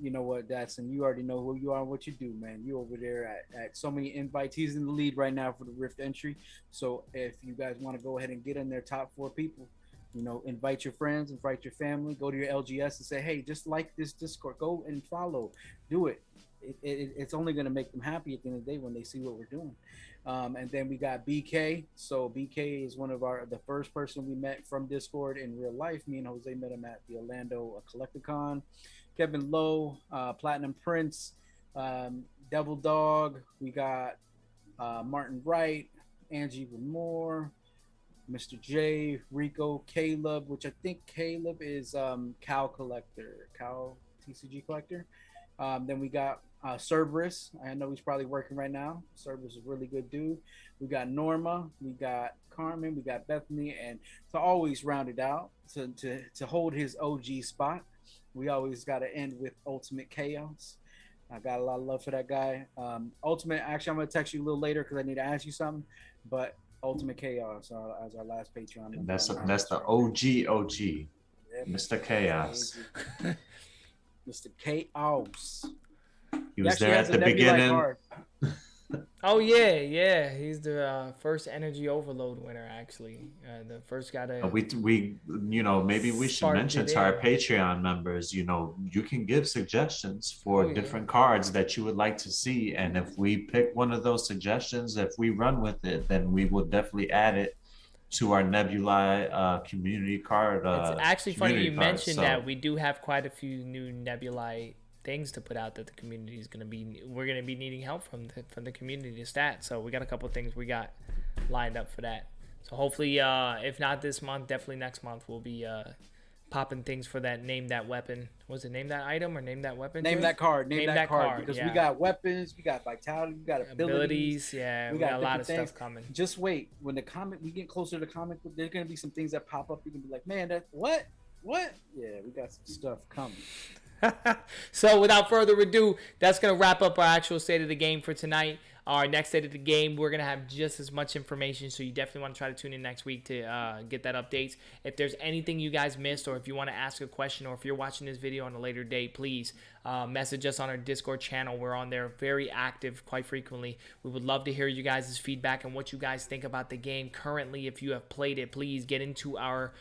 You know what, Datsun, you already know who you are and what you do, man. You over there at so many invites. He's in the lead right now for the Rift entry. So if you guys want to go ahead and get in their top 4 people, invite your friends, invite your family, go to your LGS and say, hey, just like this Discord, go and follow, do it. It's only going to make them happy at the end of the day when they see what we're doing. And then we got BK. So BK is one of the first person we met from Discord in real life. Me and Jose met him at the Orlando Collecticon. Kevin Lowe, Platinum Prince, Devil Dog. We got Martin Wright, Angie Moore, Mr. J, Rico, Caleb, which I think Caleb is Cal TCG Collector. Then we got Cerberus. I know he's probably working right now. Cerberus is a really good dude. We got Norma. We got Carmen. We got Bethany. And to always round it out, to hold his OG spot, we always got to end with Ultimate Chaos. I got a lot of love for that guy. Ultimate, actually, I'm going to text you a little later because I need to ask you something. But Ultimate Chaos as our last Patreon. And that's the OG. Yeah, Mr. Chaos. Mr. Chaos. He was there at the beginning. Oh yeah, he's the first energy overload winner. Actually, the first guy to. We maybe we should mention to our Patreon members. You can give suggestions for different cards that you would like to see, and if we pick one of those suggestions, if we run with it, then we will definitely add it to our Nebulae community card. It's actually funny you mentioned that. We do have quite a few new Nebulae things to put out that the community is we're going to be needing help from the community to stat. So we got a couple of things we got lined up for that. So hopefully, if not this month, definitely next month, we'll be popping things for that. Name that weapon. Was it name that item or name that weapon? Name that card. Name that card. Because we got weapons, we got vitality, we got abilities. Yeah, we got a lot of stuff coming. Just wait. When we get closer to the comic book, there's going to be some things that pop up. You can be like, man, that what? Yeah, we got some stuff coming. So without further ado, that's going to wrap up our actual state of the game for tonight. Our next state of the game, we're going to have just as much information, so you definitely want to try to tune in next week to get that updates. If there's anything you guys missed, or if you want to ask a question, or if you're watching this video on a later date, please message us on our Discord channel. We're on there very active quite frequently. We would love to hear you guys' feedback and what you guys think about the game currently. If you have played it, please get into our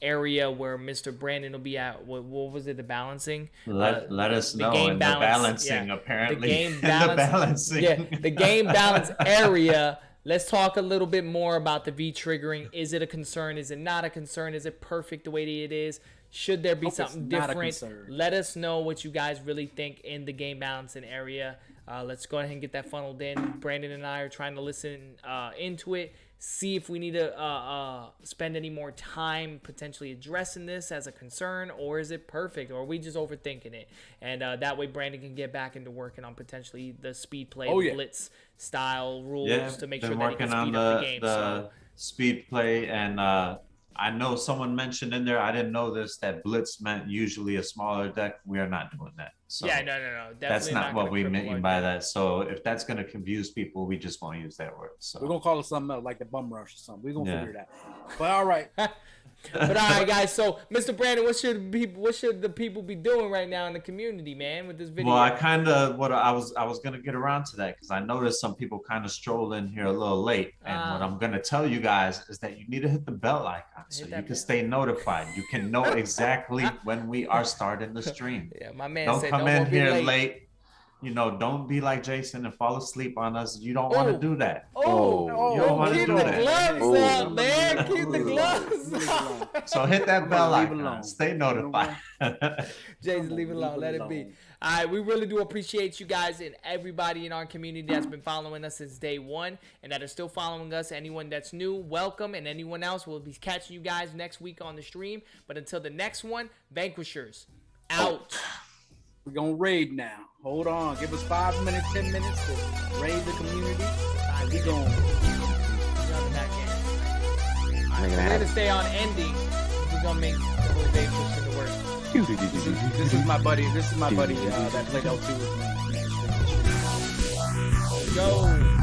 area where Mr. Brandon will be at. What was it? The balancing. Let us know. The balancing, apparently. The game balance. The balancing. Yeah, the game balance area. Let's talk a little bit more about the V triggering. Is it a concern? Is it not a concern? Is it perfect the way that it is? Should there be something different? Let us know what you guys really think in the game balancing area. Let's go ahead and get that funneled in. Brandon and I are trying to listen into it. See if we need to spend any more time potentially addressing this as a concern, or is it perfect, or are we just overthinking it? And that way Brandon can get back into working on potentially the speed play, blitz style rules to make sure that he can speed up the game. The speed play, and I know someone mentioned in there, I didn't know this, that blitz meant usually a smaller deck. We are not doing that. So No. that's Definitely not what gonna we cripple mean our by game. that. So if that's gonna confuse people, we just won't use that word. We're So gonna call it something else, like the bum rush or something. We're gonna Yeah. figure it out. But all right. But all right, guys. So, Mr. Brandon, what should the people be doing right now in the community, man, with this video? well, I kind of I was gonna get around to that because I noticed some people kind of stroll in here a little late, and what I'm gonna tell you guys is that you need to hit the bell icon so you that can bell. stay notified. You can know exactly when we are starting the stream. Yeah, my man Don't said come no in more be here late. late. You know, don't be like Jason and fall asleep on us. You don't want to do that. Oh, You don't wanna keep do the that. gloves Oh. up, man. Keep the Leave it alone. gloves Leave it up. alone. So hit that bell Leave it icon. alone. Stay notified. Jason, leave it alone. Let it be. All right, we really do appreciate you guys and everybody in our community that's been following us since day one and that are still following us. Anyone that's new, welcome. And anyone else, we'll be catching you guys next week on the stream. But until the next one, Vanquishers out. We're gonna raid now. Hold on. Give us 5 minutes, 10 minutes to raid the community. And we going. We're going to stay on ending. We're going to make the whole Vanquish in the work. This is my buddy. This is my buddy that played L2 with me. Go.